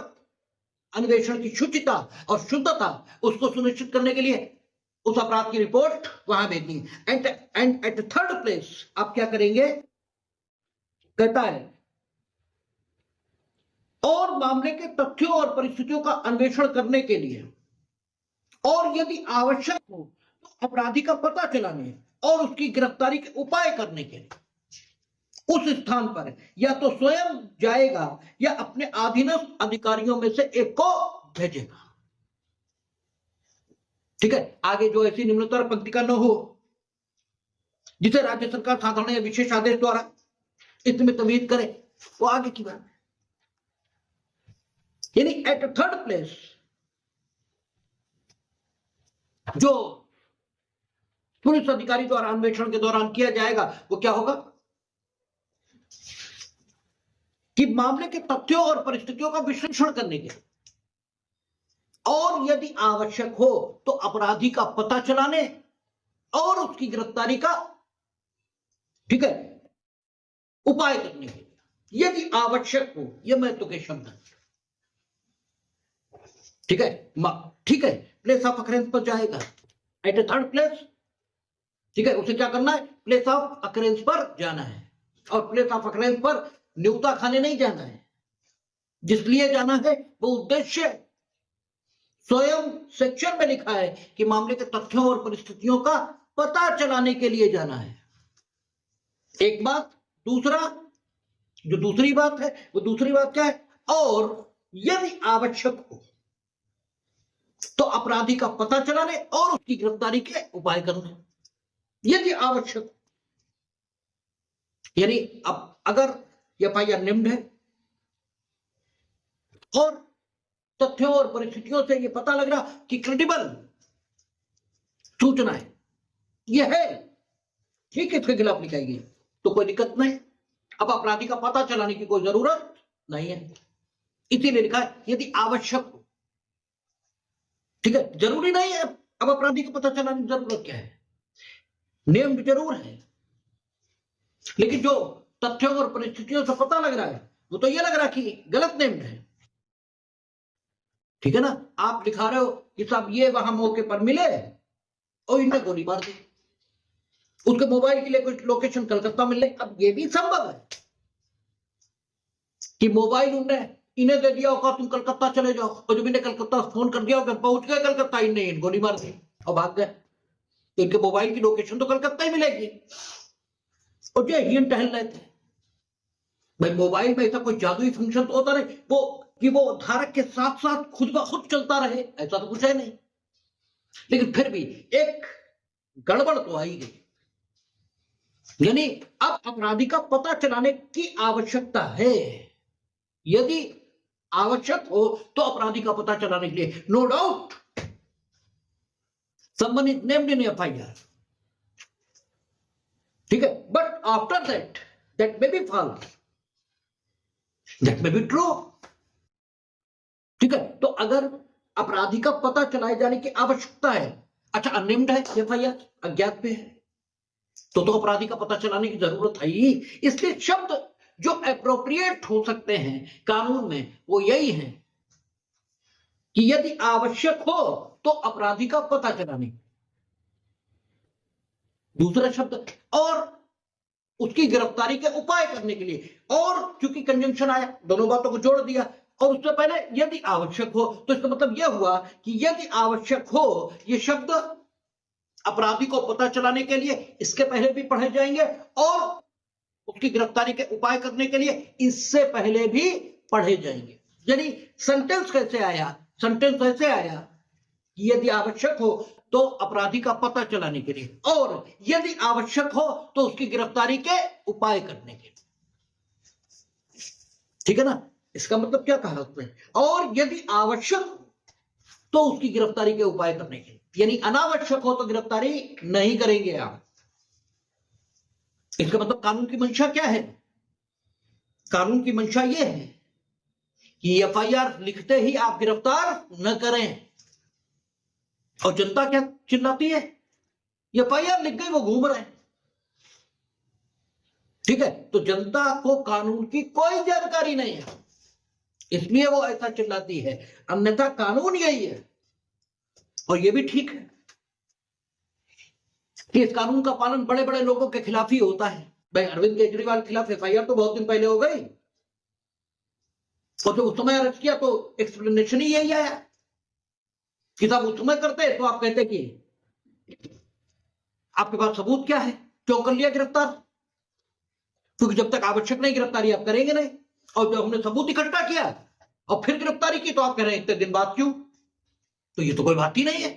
अन्वेषण की शुचिता और शुद्धता, उसको सुनिश्चित करने के लिए उस अपराध की रिपोर्ट वहां भेजनी। And at the third place आप क्या करेंगे, कहता है, और मामले के तथ्यों और परिस्थितियों का अन्वेषण करने के लिए और यदि आवश्यक हो तो अपराधी का पता चलाने और उसकी गिरफ्तारी के उपाय करने के लिए उस स्थान पर या तो स्वयं जाएगा या अपने अधीनस्थ अधिकारियों में से एक को भेजेगा। ठीक है। आगे जो ऐसी निम्नतर पंक्तिका न हो जिसे राज्य सरकार साधारण या विशेष आदेश द्वारा इसमें तमीज करे, वो आगे की बात है। यानी एट थर्ड प्लेस जो पुलिस अधिकारी द्वारा अन्वेषण के दौरान किया जाएगा वो क्या होगा कि मामले के तथ्यों और परिस्थितियों का विश्लेषण करने के और यदि आवश्यक हो तो अपराधी का पता चलाने और उसकी गिरफ्तारी का, ठीक है, उपाय करने के लिए यदि आवश्यक हो। यह महत्व के शब्द है। ठीक है, ठीक है। प्लेस ऑफ अकरेंस पर जाएगा एट ए थर्ड प्लेस। ठीक है, उसे क्या करना है, प्लेस ऑफ अकरेंस पर जाना है। और प्लेस ऑफ अकरेंस पर न्यूता खाने नहीं जाना है, जिसलिए जाना है वो उद्देश्य स्वयं सेक्शन में लिखा है कि मामले के तथ्यों और परिस्थितियों का पता चलाने के लिए जाना है। एक बात। दूसरा, जो दूसरी बात है वो दूसरी बात क्या है, और यदि आवश्यक हो तो अपराधी का पता चलाने और उसकी गिरफ्तारी के उपाय करने, यदि आवश्यक। यानी अब अगर एफआईआर निम्न है और तथ्यों और परिस्थितियों से ये पता लग रहा कि क्रेडिबल सूचना है, यह है, ठीक है, इसके खिलाफ लिखाई गई तो कोई दिक्कत नहीं। अब अपराधी का पता चलाने की कोई जरूरत नहीं है, इसीलिए लिखा है यदि आवश्यक हो। ठीक है, जरूरी नहीं है अब अपराधी को पता चलाने की जरूरत क्या है, नेम जरूर है, लेकिन जो तथ्यों और परिस्थितियों से पता लग रहा है वो तो ये लग रहा कि गलत नेम है। ठीक है ना, आप दिखा रहे हो कि साहब ये वहां मौके पर मिले और इन्हें गोली मार दी, उसके मोबाइल के लिए कुछ लोकेशन कलकत्ता मिल रही। अब ये भी संभव है कि मोबाइल उन्हें इन्हें दे दिया होगा, तुम कलकत्ता चले जाओ, और जब इन्हें कलकत्ता फोन कर दिया होगा, पहुंच गए कलकत्ता, इन्हें गोली मार दी और भाग गए, तो इनके मोबाइल की लोकेशन तो कलकत्ता ही मिलेगी। और जो हियन टहल रहे थे भाई, मोबाइल में ऐसा कोई जादुई फंक्शन तो होता नहीं वो कि वो धारक के साथ साथ खुद ब खुद चलता रहे, ऐसा तो कुछ है नहीं, लेकिन फिर भी एक गड़बड़ तो आई गई। यानी अब अपराधी का पता चलाने की आवश्यकता है, यदि आवश्यक हो तो अपराधी का पता चलाने के लिए no doubt someone is named in FIR, ठीक है, but after that may be false, that may be true. ठीक है, तो अगर अपराधी का पता चलाए जाने की आवश्यकता है, अच्छा अननेम्ड है FIR, अज्ञात पे है, तो अपराधी का पता चलाने की जरूरत है ही। इसलिए शब्द जो एप्रोप्रिएट हो सकते हैं कानून में वो यही है कि यदि आवश्यक हो तो अपराधी का पता चलाने। दूसरा शब्द और उसकी गिरफ्तारी के उपाय करने के लिए, और चूंकि कंजंक्शन आया, दोनों बातों को जोड़ दिया, और उससे पहले यदि आवश्यक हो, तो इसका मतलब यह हुआ कि यदि आवश्यक हो, ये शब्द अपराधी को पता चलाने के लिए इसके पहले भी पढ़े जाएंगे, और उसकी गिरफ्तारी के उपाय करने के लिए इससे पहले भी पढ़े जाएंगे। यानी सेंटेंस कैसे आया, सेंटेंस ऐसे आया कि यदि आवश्यक हो तो अपराधी का पता चलाने के लिए, और यदि आवश्यक हो तो उसकी गिरफ्तारी के उपाय करने के लिए। ठीक है ना, इसका मतलब क्या कहा उसने, और यदि आवश्यक हो तो उसकी गिरफ्तारी के उपाय करने के लिए, यानी अनावश्यक हो तो गिरफ्तारी नहीं करेंगे आप। इसका मतलब कानून की मंशा क्या है, कानून की मंशा यह है कि FIR लिखते ही आप गिरफ्तार न करें। और जनता क्या चिल्लाती है, FIR लिख गई वो घूम रहे हैं। ठीक है, तो जनता को कानून की कोई जानकारी नहीं है, इसलिए वो ऐसा चिल्लाती है, अन्यथा कानून यही है। और ये भी ठीक है कि इस कानून का पालन बड़े बड़े लोगों के खिलाफ ही होता है। भाई अरविंद केजरीवाल के खिलाफ FIR तो बहुत दिन पहले हो गई, और जब उस समय अरेस्ट किया तो एक्सप्लेनेशन ही यही आया कि साहब उस समय करते तो आप कहते कि आपके पास सबूत क्या है, क्यों कर लिया गिरफ्तार, क्योंकि जब तक आवश्यक नहीं गिरफ्तारी आप करेंगे नहीं, और जब हमने सबूत इकट्ठा किया और फिर गिरफ्तारी की तो आप कह रहे हैं इतने दिन बाद क्यों, तो ये तो कोई बात ही नहीं है।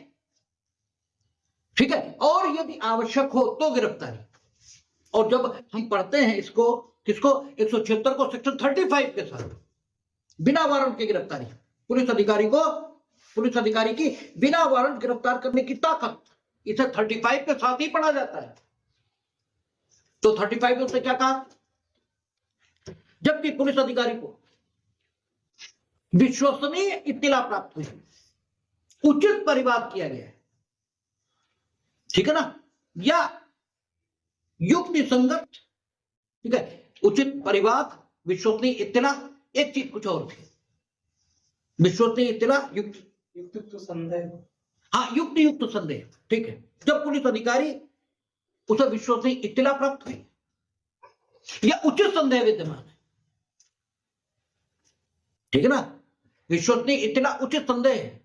ठीक है, और यदि आवश्यक हो तो गिरफ्तारी। और जब हम पढ़ते हैं इसको, किसको, 176 को सेक्शन 35 के साथ बिना वारंट की गिरफ्तारी, पुलिस अधिकारी की बिना वारंट गिरफ्तार करने की ताकत, इसे 35 के साथ ही पढ़ा जाता है। तो 35 में उसने क्या कहा, जबकि पुलिस अधिकारी को विश्वसनीय इत्तिला प्राप्त हुई, उचित परिवाद किया गया है, ठीक है ना, या युक्ति संगत, ठीक है, उचित परिवाद, विश्वसनीय इत्तिला, एक चीज कुछ और थी, विश्वसनीय इत्तिला, युक्त संदेह, हाँ युक्त संदेह, ठीक है, जब पुलिस अधिकारी उसे विश्वसनीय इत्तिला प्राप्त हुई या उचित संदेह विद्यमान है, ठीक है ना, विश्वसनीय इत्तिला, उचित संदेह,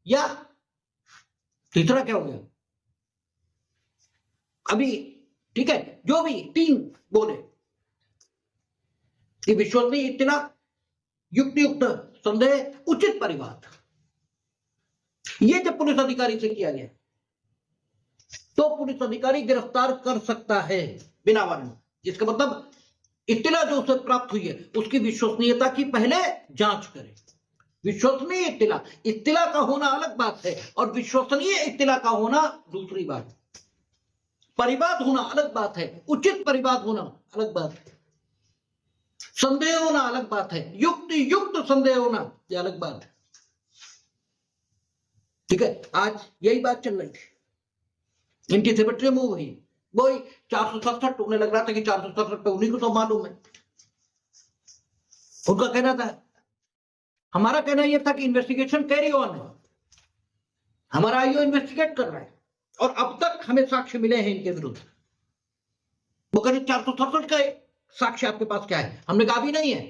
या तीसरा क्या हो गया अभी, ठीक है, जो भी तीन बोले कि विश्वसनीय इत्तिला, युक्त संदेह, उचित परिवाद, ये जब पुलिस अधिकारी से किया गया तो पुलिस अधिकारी गिरफ्तार कर सकता है बिना वारंट। इसका मतलब इत्तिला जो उसे प्राप्त हुई है उसकी विश्वसनीयता की पहले जांच करे, विश्वसनीय इत्तिला, इत्तिला का होना अलग बात है और विश्वसनीय इत्तिला का होना दूसरी बात। परिवाद होना अलग बात है, उचित परिवाद होना अलग बात है, संदेह होना अलग बात है, युक्ति युक्त संदेह होना यह अलग बात है। ठीक है, आज यही बात चल रही थी, इनकी सिमेट्री मूव हुई, वही 467 उन्हें लग रहा था कि 467 पे उन्हीं को तो मालूम है। उनका कहना था, हमारा कहना यह था कि इन्वेस्टिगेशन कैरी ऑन है, हमारा आईओ इन्वेस्टिगेट कर रहा है और अब तक हमें साक्ष्य मिले हैं इनके विरुद्ध। वो कह रहे 467 का साक्ष्य आपके पास क्या है? हमने कहा भी नहीं है,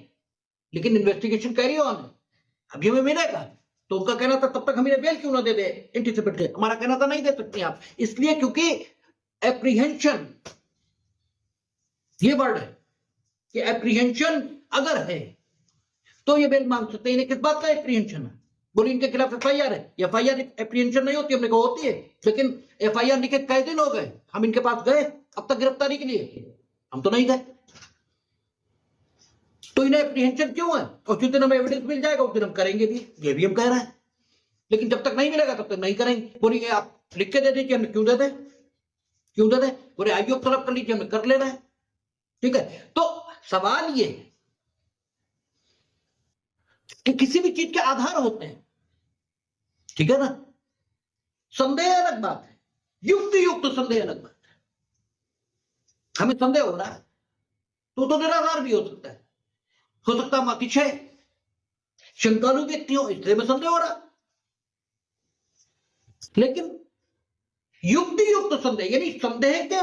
लेकिन इन्वेस्टिगेशन कैरी ऑन है, अभी हमें मिलेगा। तो उनका कहना था तब तक हमें बेल क्यों ना दे दे एंटीसिपेटरी। हमारा कहना था नहीं दे सकते आप, इसलिए क्योंकि एप्रीहेंशन, ये वर्ड है कि एप्रीहेंशन अगर है तो ये बेल मांग सकते हैं। इन्हें किस बात का एप्रीहेंशन है? बोले इनके खिलाफ एफआईआर है। एफआईआर एप्रीहेंशन नहीं होती, हमने कहा होती है, लेकिन एफआईआर लिखे कई दिन हो गए, हम इनके पास गए अब तक गिरफ्तारी के लिए? हम तो नहीं गए। तो इन्हें एप्रीहेंशन क्यों है? और जिस दिन हमें एविडेंस मिल जाएगा उस दिन हम करेंगे भी, ये भी हम कह रहे हैं, लेकिन जब तक नहीं मिलेगा तब तक नहीं करेंगे। बोलिए आप लिख के दे दीजिए, हमें क्यों दे दे, क्यों दे दे? बोले आईओ तलब कर लीजिए, हमें कर ले रहे हैं। ठीक है, तो सवाल ये कि किसी भी चीज के आधार होते हैं, ठीक है ना? संदेह अलग बात है, युक्ति युक्त संदेह अलग बात है। हमें संदेह हो रहा है तो निराधार भी हो सकता है, हो सकता है अतिशय शंकालु व्यक्ति हो, इसलिए में संदेह हो रहा। लेकिन युक्ति युक्त संदेह यानी संदेह के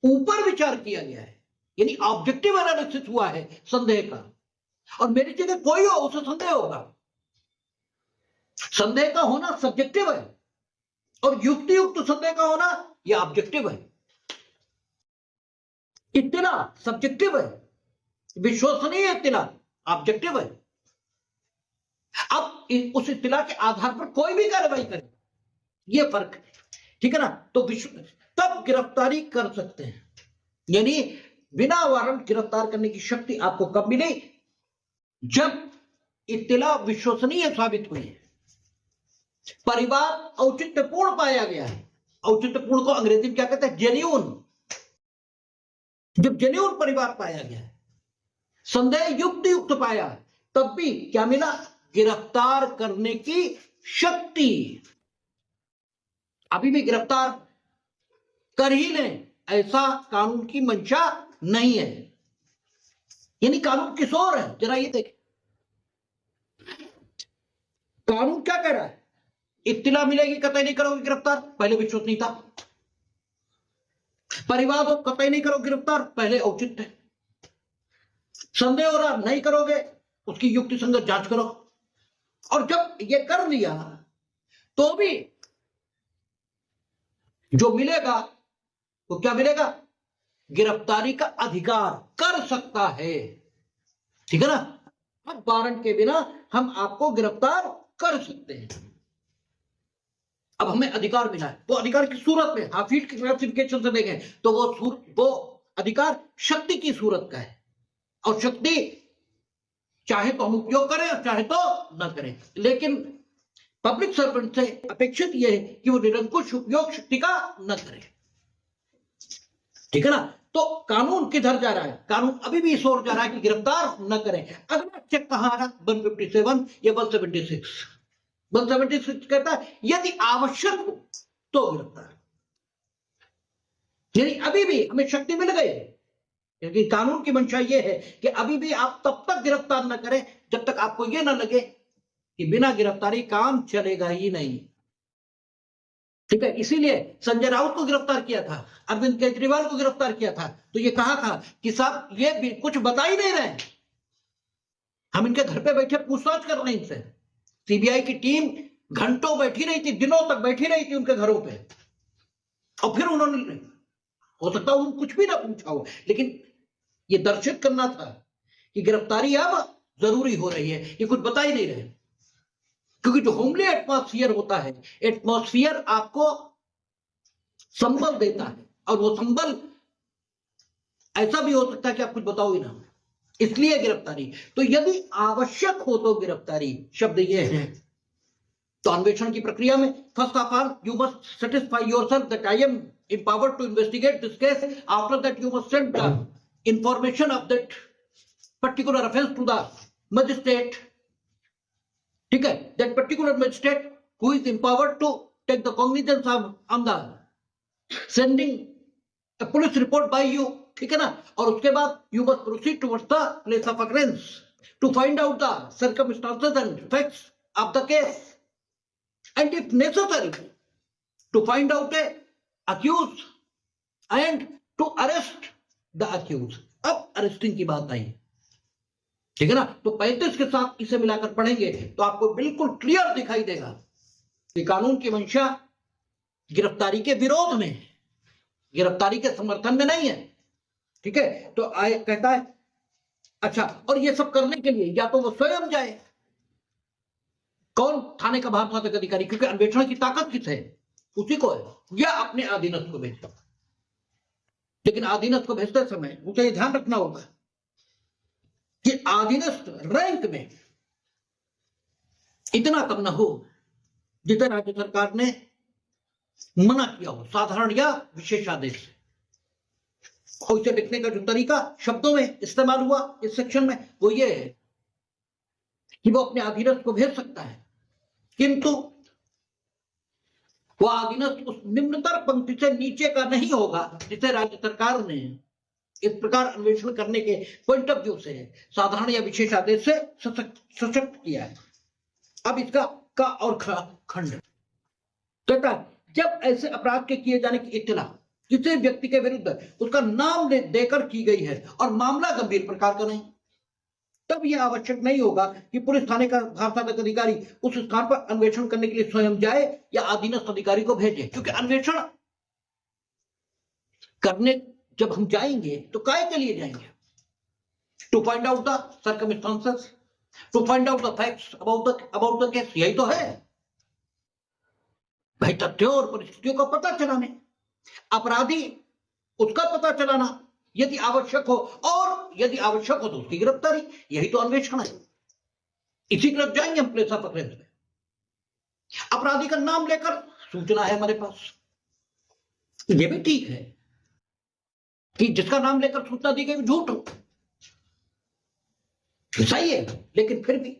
ऊपर विचार किया गया है, यानी ऑब्जेक्टिव एनालिसिस हुआ है संदेह का, और मेरी जगह कोई हो उसे संदेह होगा। संदेह का होना सब्जेक्टिव है और युक्ति युक्त संदेह का होना यह ऑब्जेक्टिव है। इत्तिला सब्जेक्टिव है, विश्वसनीय इत्तिला ऑब्जेक्टिव है। अब उस इत्तिला के आधार पर कोई भी कार्रवाई करे, यह फर्क है, ठीक है ना? तो तब गिरफ्तारी कर सकते हैं, यानी बिना वारंट गिरफ्तार करने की शक्ति आपको कब मिली? जब इत्तिला विश्वसनीय साबित हुई है, परिवार औचित्यपूर्ण पाया गया है। औचित्यपूर्ण को अंग्रेजी में क्या कहते हैं? जेन्युइन। जब जेन्युइन परिवार पाया गया है, संदेह युक्त युक्त पाया, तब भी क्या मिला? गिरफ्तार करने की शक्ति। अभी भी गिरफ्तार कर ही लें ऐसा कानून की मंशा नहीं है, यानी कानून किस ओर है? जरा ये देखें, कानून क्या कह रहा है? इत्तिला मिलेगी कतई नहीं करोगे गिरफ्तार, पहले विश्वसनीयता। परिवाद हो कतई नहीं करोगे गिरफ्तार, पहले औचित्य। संदेह हो रहा नहीं करोगे, उसकी युक्ति संगत जांच करो। और जब ये कर लिया तो भी जो मिलेगा वो क्या मिलेगा? गिरफ्तारी का अधिकार कर सकता है, ठीक है ना? अब वारंट के बिना हम आपको गिरफ्तार कर सकते हैं। अब हमें अधिकार मिला है, वो अधिकार की सूरत में हाफिज की क्लासिफिकेशन से देखें तो वो अधिकार शक्ति की सूरत का है, और शक्ति चाहे तो हम उपयोग करें और चाहे तो न करें, लेकिन पब्लिक सर्वेंट से अपेक्षित यह है कि वो निरंकुश उपयोग शक्ति का न करे, ठीक है ना? तो कानून किधर जा रहा है? कानून अभी भी इस ओर जा रहा है कि गिरफ्तार न करें। अगला चेक कहां आ रहा? 157 या 176। 176 कहता है यदि आवश्यक हो तो गिरफ्तार, यानी अभी भी हमें शक्ति मिल गई है, क्योंकि कानून की मंशा यह है कि अभी भी आप तब तक गिरफ्तार न करें जब तक आपको यह ना लगे कि बिना गिरफ्तारी काम चलेगा ही नहीं, ठीक है? इसीलिए संजय राउत को गिरफ्तार किया था, अरविंद केजरीवाल को गिरफ्तार किया था, तो ये कहा था कि साहब ये भी कुछ बता ही नहीं रहे, हम इनके घर पे बैठे पूछताछ कर रहे हैं इनसे। सीबीआई की टीम घंटों बैठी रही थी, दिनों तक बैठी रही थी उनके घरों पे, और फिर उन्होंने, हो सकता है उन्होंने कुछ भी ना पूछा हो, लेकिन ये दर्शित करना था कि गिरफ्तारी अब जरूरी हो रही है, ये कुछ बता ही नहीं रहे। क्योंकि जो होमली एटमॉस्फियर होता है, एटमॉस्फियर आपको संबल देता है, और वो संबल ऐसा भी हो सकता है कि आप कुछ बताओ ही ना, इसलिए गिरफ्तारी। तो यदि आवश्यक हो तो गिरफ्तारी, शब्द ये है। तो अन्वेषण की प्रक्रिया में first of all you must satisfy yourself that I am empowered to investigate this case. After that you must send the information of that particular offense to the magistrate. ठीक है, that particular magistrate who is empowered to take the cognizance of on the sending a police report by you. ठीक है ना, और उसके बाद you must proceed towards the place of occurrence to find out the circumstances and facts of the case, and if necessary to find out a accused and to arrest the accused. अब arresting की बात आई, ठीक है ना। तो 35 के साथ इसे मिलाकर पढ़ेंगे तो आपको बिल्कुल क्लियर दिखाई देगा कि कानून की मंशा गिरफ्तारी के विरोध में, गिरफ्तारी के समर्थन में नहीं है। ठीक है, तो कहता है अच्छा, और ये सब करने के लिए या तो वो स्वयं जाए, कौन, थाने का भारसाधक अधिकारी, क्योंकि अन्वेषण की ताकत किस है, उसी को है, या अपने अधीनस्थ को भेजे। लेकिन अधीनस्थ को भेजते समय उसे ध्यान रखना होगा कि अधीनस्थ रैंक में इतना कम ना हो जिसे राज्य सरकार ने मना किया हो, साधारण या विशेष आदेश से। और इसे लिखने का जो तरीका शब्दों में इस्तेमाल हुआ इस सेक्शन में वो ये है कि वो अपने अधीनस्थ को भेज सकता है, किंतु वह अधीनस्थ उस निम्नतर पंक्ति से नीचे का नहीं होगा जिसे राज्य सरकार ने इस प्रकार अन्वेषण करने के पॉइंट ऑफ व्यू से साधारण या विशेष आदेश से सशक्त किया है। अब इसका का और खंड कहता है जब ऐसे अपराध के किए जाने की इत्तला किसी व्यक्ति के विरुद्ध उसका नाम देकर की गई है और मामला गंभीर प्रकार का नहीं, तब यह आवश्यक नहीं होगा कि पुलिस थाने का भारसाधक अधिकारी उस स्थान पर अन्वेषण करने के लिए स्वयं जाए या अधीनस्थ अधिकारी को भेजे। क्योंकि अन्वेषण करने जब हम जाएंगे तो काय के लिए जाएंगे? To find out the circumstances, to find out the facts about the case. यही तो है भाई, तथ्यों और परिस्थितियों का पता चलाने, अपराधी उसका पता चलाना यदि आवश्यक हो, और यदि आवश्यक हो तो उसकी गिरफ्तारी। यही तो अन्वेषण है। इसी तरफ जाएंगे हम प्लेस ऑफ ऑफेंस में। अपराधी का नाम लेकर सूचना है हमारे पास, यह भी ठीक है कि जिसका नाम लेकर सूचना दी गई झूठ हो, सही है, लेकिन फिर भी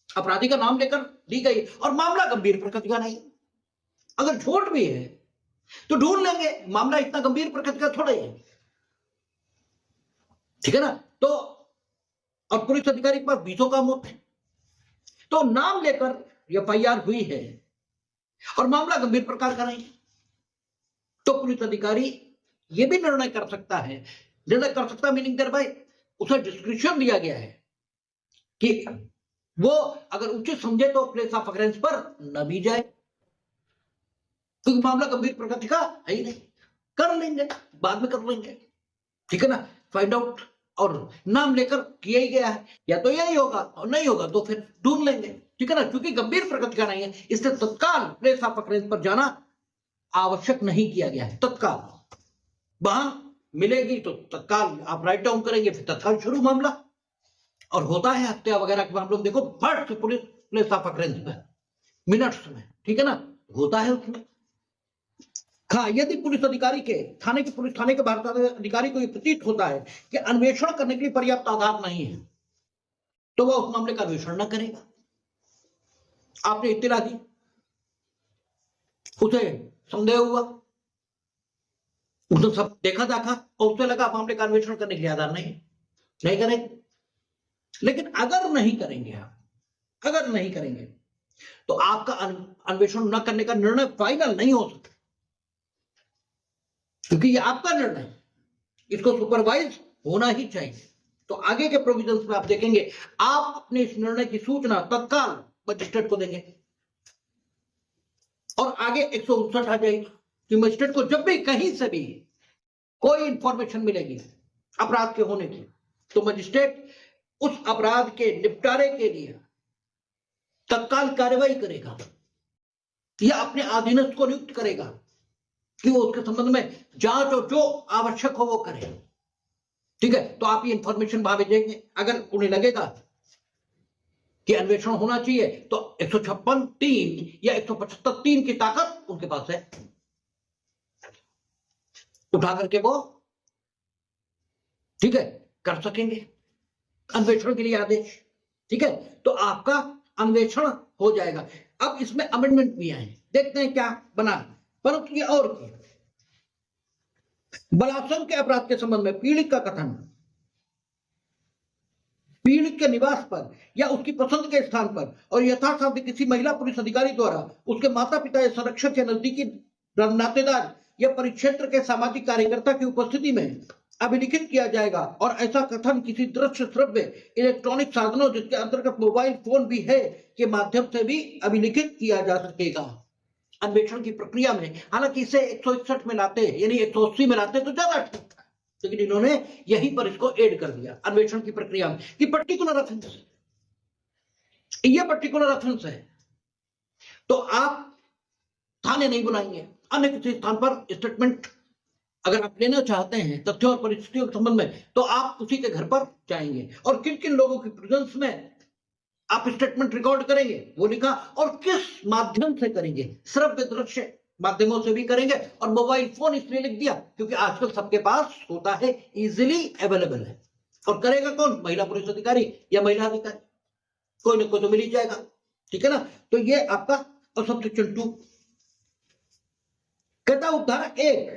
अपराधी का नाम लेकर दी गई और मामला गंभीर प्रकृति का नहीं। अगर झूठ भी है तो ढूंढ लेंगे, मामला इतना गंभीर प्रकृति का थोड़ा ही है, ठीक है ना। तो और पुलिस अधिकारी के पास 20 काम होते हैं, तो नाम लेकर एफआईआर हुई है और मामला गंभीर प्रकार का नहीं, तो पुलिस अधिकारी यह भी निर्णय कर सकता है, निर्णय कर सकता मीनिंग देयर बाय उसे डिस्क्रिप्शन दिया गया है कि वो अगर उचित समझे तो प्लेस ऑफ ऑकरेंस पर न भी जाए, क्योंकि मामला गंभीर प्रकृति का है ही नहीं, कर लेंगे, बाद में कर लेंगे, ठीक है ना। फाइंड आउट और नाम लेकर किया ही गया है, या तो यही होगा और नहीं होगा तो फिर ढूंढ लेंगे, ठीक है ना। क्योंकि गंभीर प्रकृति का नहीं है, इससे तत्काल प्लेस ऑफ ऑकरेंस पर जाना आवश्यक नहीं किया गया है। तत्काल वहां मिलेगी तो तत्काल आप राइट डाउन करेंगे, फिर तत्काल शुरू मामला। और होता है हत्या वगैरह के मामलों में, देखो फट से पुलिस प्लेस ऑफ ऑकरेंस में मिनट्स में, ठीक है ना, होता है उसमें। हाँ, यदि पुलिस अधिकारी के थाने के भारसाधक अधिकारी को यह प्रतीत होता है कि अन्वेषण करने के लिए पर्याप्त आधार नहीं है, तो वह उस मामले का अन्वेषण न करेगा। आपने इत्तला दी, उसे संदेह हुआ, उसने सब देखा और उसे लगा मामले का अन्वेषण करने के लिए आधार नहीं करेंगे। लेकिन अगर नहीं करेंगे तो आपका अन्वेषण न करने का निर्णय फाइनल नहीं हो सकता, क्योंकि ये आपका निर्णय, इसको सुपरवाइज होना ही चाहिए। तो आगे के प्रोविजंस में आप देखेंगे, आप अपने इस निर्णय की सूचना तत्काल मजिस्ट्रेट को देंगे और आगे 159 आ जाएगी कि मजिस्ट्रेट को जब भी कहीं से भी कोई इंफॉर्मेशन मिलेगी अपराध के होने की, तो मजिस्ट्रेट उस अपराध के निपटारे के लिए तत्काल कार्रवाई करेगा या अपने अधीनस्थ को नियुक्त करेगा कि वो उसके संबंध में जांच और जो आवश्यक हो वो करे। ठीक है, तो आप ये इंफॉर्मेशन वहां भेजेंगे। अगर उन्हें लगेगा कि अन्वेषण होना चाहिए तो 156(3) या 175(3) की ताकत उनके पास है, उठा करके वो ठीक है कर सकेंगे अन्वेषण के लिए आदेश। ठीक है, तो आपका अन्वेषण हो जाएगा। अब इसमें अमेंडमेंट भी आए, देखते हैं क्या बना। परंतु ये और बलात्कार के अपराध के संबंध में पीड़ित का कथन पीड़ित के निवास पर या उसकी पसंद के स्थान पर और यथासाध्य किसी महिला पुलिस अधिकारी द्वारा उसके माता पिता या संरक्षक या नजदीकी नातेदार या परिक्षेत्र के सामाजिक कार्यकर्ता की उपस्थिति में अभिलिखित किया जाएगा। और ऐसा कथन किसी दृश्य श्रव्य इलेक्ट्रॉनिक साधनों जिसके अंतर्गत मोबाइल फोन भी है के माध्यम से भी अभिलिखित किया जा सकेगा। अन्वेषण की प्रक्रिया में हालांकि इसे 161 में लाते यानी 180 में लाते तो ज्यादा ठीक था, लेकिन इन्होंने यहीं पर इसको ऐड कर दिया अन्वेषण की प्रक्रिया में कि पर्टिकुलर ऑफेंस, ये पर्टिकुलर ऑफेंस है तो आप थाने नहीं बुलाएंगे, अन्य किसी स्थान पर स्टेटमेंट अगर आप लेना चाहते हैं तथ्यों और परिस्थितियों के संबंध में तो आप उसी के घर पर जाएंगे और किन किन लोगों की प्रेजेंस में आप स्टेटमेंट रिकॉर्ड करेंगे वो लिखा, और किस माध्यम से करेंगे, श्रव्य दृश्य माध्यमों से भी करेंगे। और मोबाइल फोन इसलिए लिख दिया क्योंकि आजकल सबके पास होता है, इजीली अवेलेबल है। और करेगा कौन, महिला पुलिस अधिकारी या महिला अधिकारी, कोई ना कोई तो मिल ही जाएगा। ठीक है ना, तो ये आपका सब सेक्शन 2 कहता उपधारा 1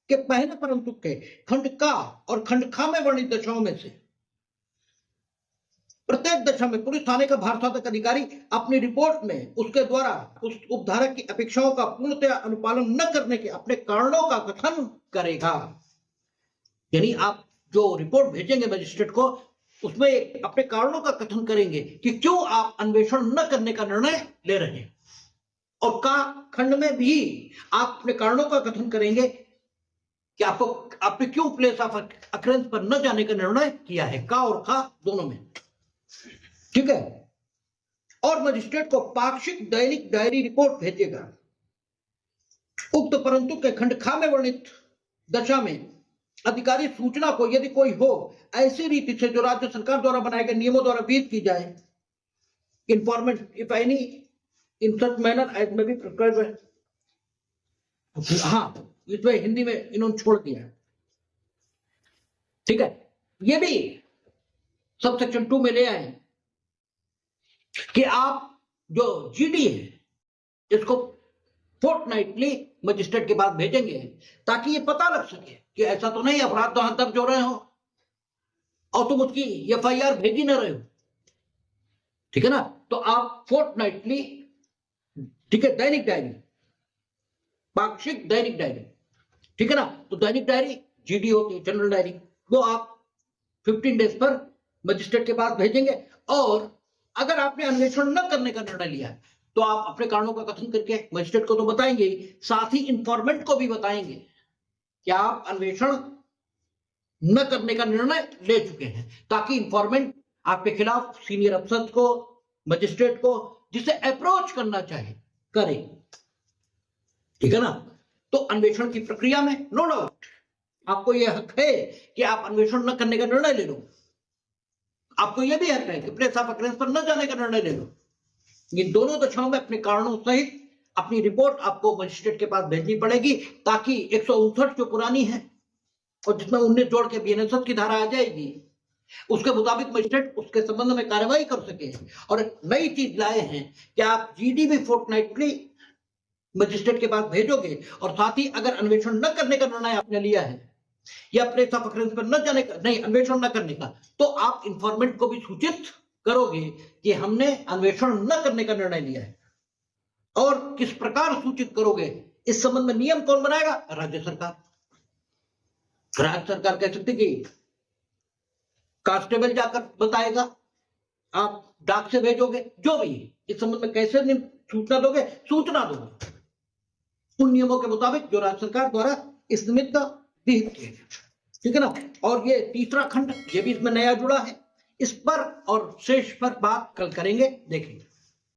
के पहले परंतु के खंड का और खंड खा में वर्णित दशाओं में से प्रत्येक दशा में पुलिस थाने का भारसाधक अधिकारी अपनी रिपोर्ट में उसके द्वारा उस उपधारक की अपेक्षाओं का पूर्णतया अनुपालन न करने के अपने कारणों का कथन करेगा। यानी आप जो रिपोर्ट भेजेंगे मजिस्ट्रेट को उसमें अपने कारणों का कथन करेंगे कि क्यों आप अन्वेषण न करने का निर्णय ले रहे हैं, और का खंड में भी आप अपने कारणों का कथन करेंगे कि आपने क्यों प्लेस ऑफ अकरेंस पर न जाने का निर्णय किया है, का और खा दोनों में। ठीक है, और मजिस्ट्रेट को पाक्षिक दैनिक डायरी रिपोर्ट भेजेगा। उक्त परंतु के खंड खा में वर्णित दशा में अधिकारी सूचना को यदि कोई हो ऐसी रीति से जो राज्य सरकार द्वारा बनाए गए नियमों द्वारा विहित की जाए, इन्फॉर्मेट if any in such manner as may be prescribe है। हाँ, इसमें हिंदी में इन्होंने छोड़ दिया है। ठीक है, ये भी सब सेक्शन 2 में ले आए कि आप जो जीडी है इसको फोर्टनाइटली मजिस्ट्रेट के पास भेजेंगे ताकि ये पता लग सके कि ऐसा तो नहीं अपराध तो हाथ दर्ज हो रहे हो और तुम उसकी एफआईआर भेज ही ना रहे हो। ठीक है ना, तो आप फोर्टनाइटली, ठीक है, दैनिक डायरी, पाक्षिक दैनिक डायरी, ठीक है ना, तो दैनिक डायरी जीडी होती है जनरल डायरी, वो आप 15 डेज पर मजिस्ट्रेट के पास भेजेंगे। और अगर आपने अन्वेषण न करने का निर्णय लिया है तो आप अपने कारणों का कथन करके मजिस्ट्रेट को तो बताएंगे, साथ ही इंफॉर्मेंट को भी बताएंगे कि आप अन्वेषण न करने का निर्णय ले चुके हैं, ताकि इंफॉर्मेंट आपके खिलाफ सीनियर अफसर को, मजिस्ट्रेट को जिसे अप्रोच करना चाहे करे। ठीक है ना, तो अन्वेषण की प्रक्रिया में नो डाउट आपको यह हक है कि आप अन्वेषण न करने का निर्णय ले लो, आपको यह भी हक है कि प्लेस ऑफ अकरेंस पर न जाने का निर्णय ले लो। ये दोनों दशाओं में अपने कारणों सहित अपनी रिपोर्ट आपको मजिस्ट्रेट के पास भेजनी पड़ेगी, ताकि 159 जो पुरानी है और जिसमें 19 जोड़ के बीएनएसएस की धारा आ जाएगी, उसके मुताबिक मजिस्ट्रेट उसके संबंध में कार्रवाई कर सके। और नई चीज लाए हैं कि आप जीडी भी फोर्टनाइटली मजिस्ट्रेट के पास भेजोगे, और साथ ही अगर अन्वेषण न करने का निर्णय आपने लिया है या प्लेस ऑफ अकरेंस पर न जाने का, नहीं अन्वेषण न करने का, तो आप इंफॉर्मेंट को भी सूचित करोगे कि हमने अन्वेषण न करने का निर्णय लिया है। और किस प्रकार सूचित करोगे, इस संबंध में नियम कौन बनाएगा, राज्य सरकार। राज्य सरकार कह सकती कि कांस्टेबल जाकर बताएगा, आप डाक से भेजोगे, जो भी इस संबंध में कैसे सूचना दोगे, सूचना दोगे उन नियमों के मुताबिक जो राज्य सरकार द्वारा इस निमित्त विहित किए। ठीक है ना, और ये तीसरा खंड ये भी इसमें नया जुड़ा है, इस पर और शेष पर बात कल करेंगे, देखेंगे।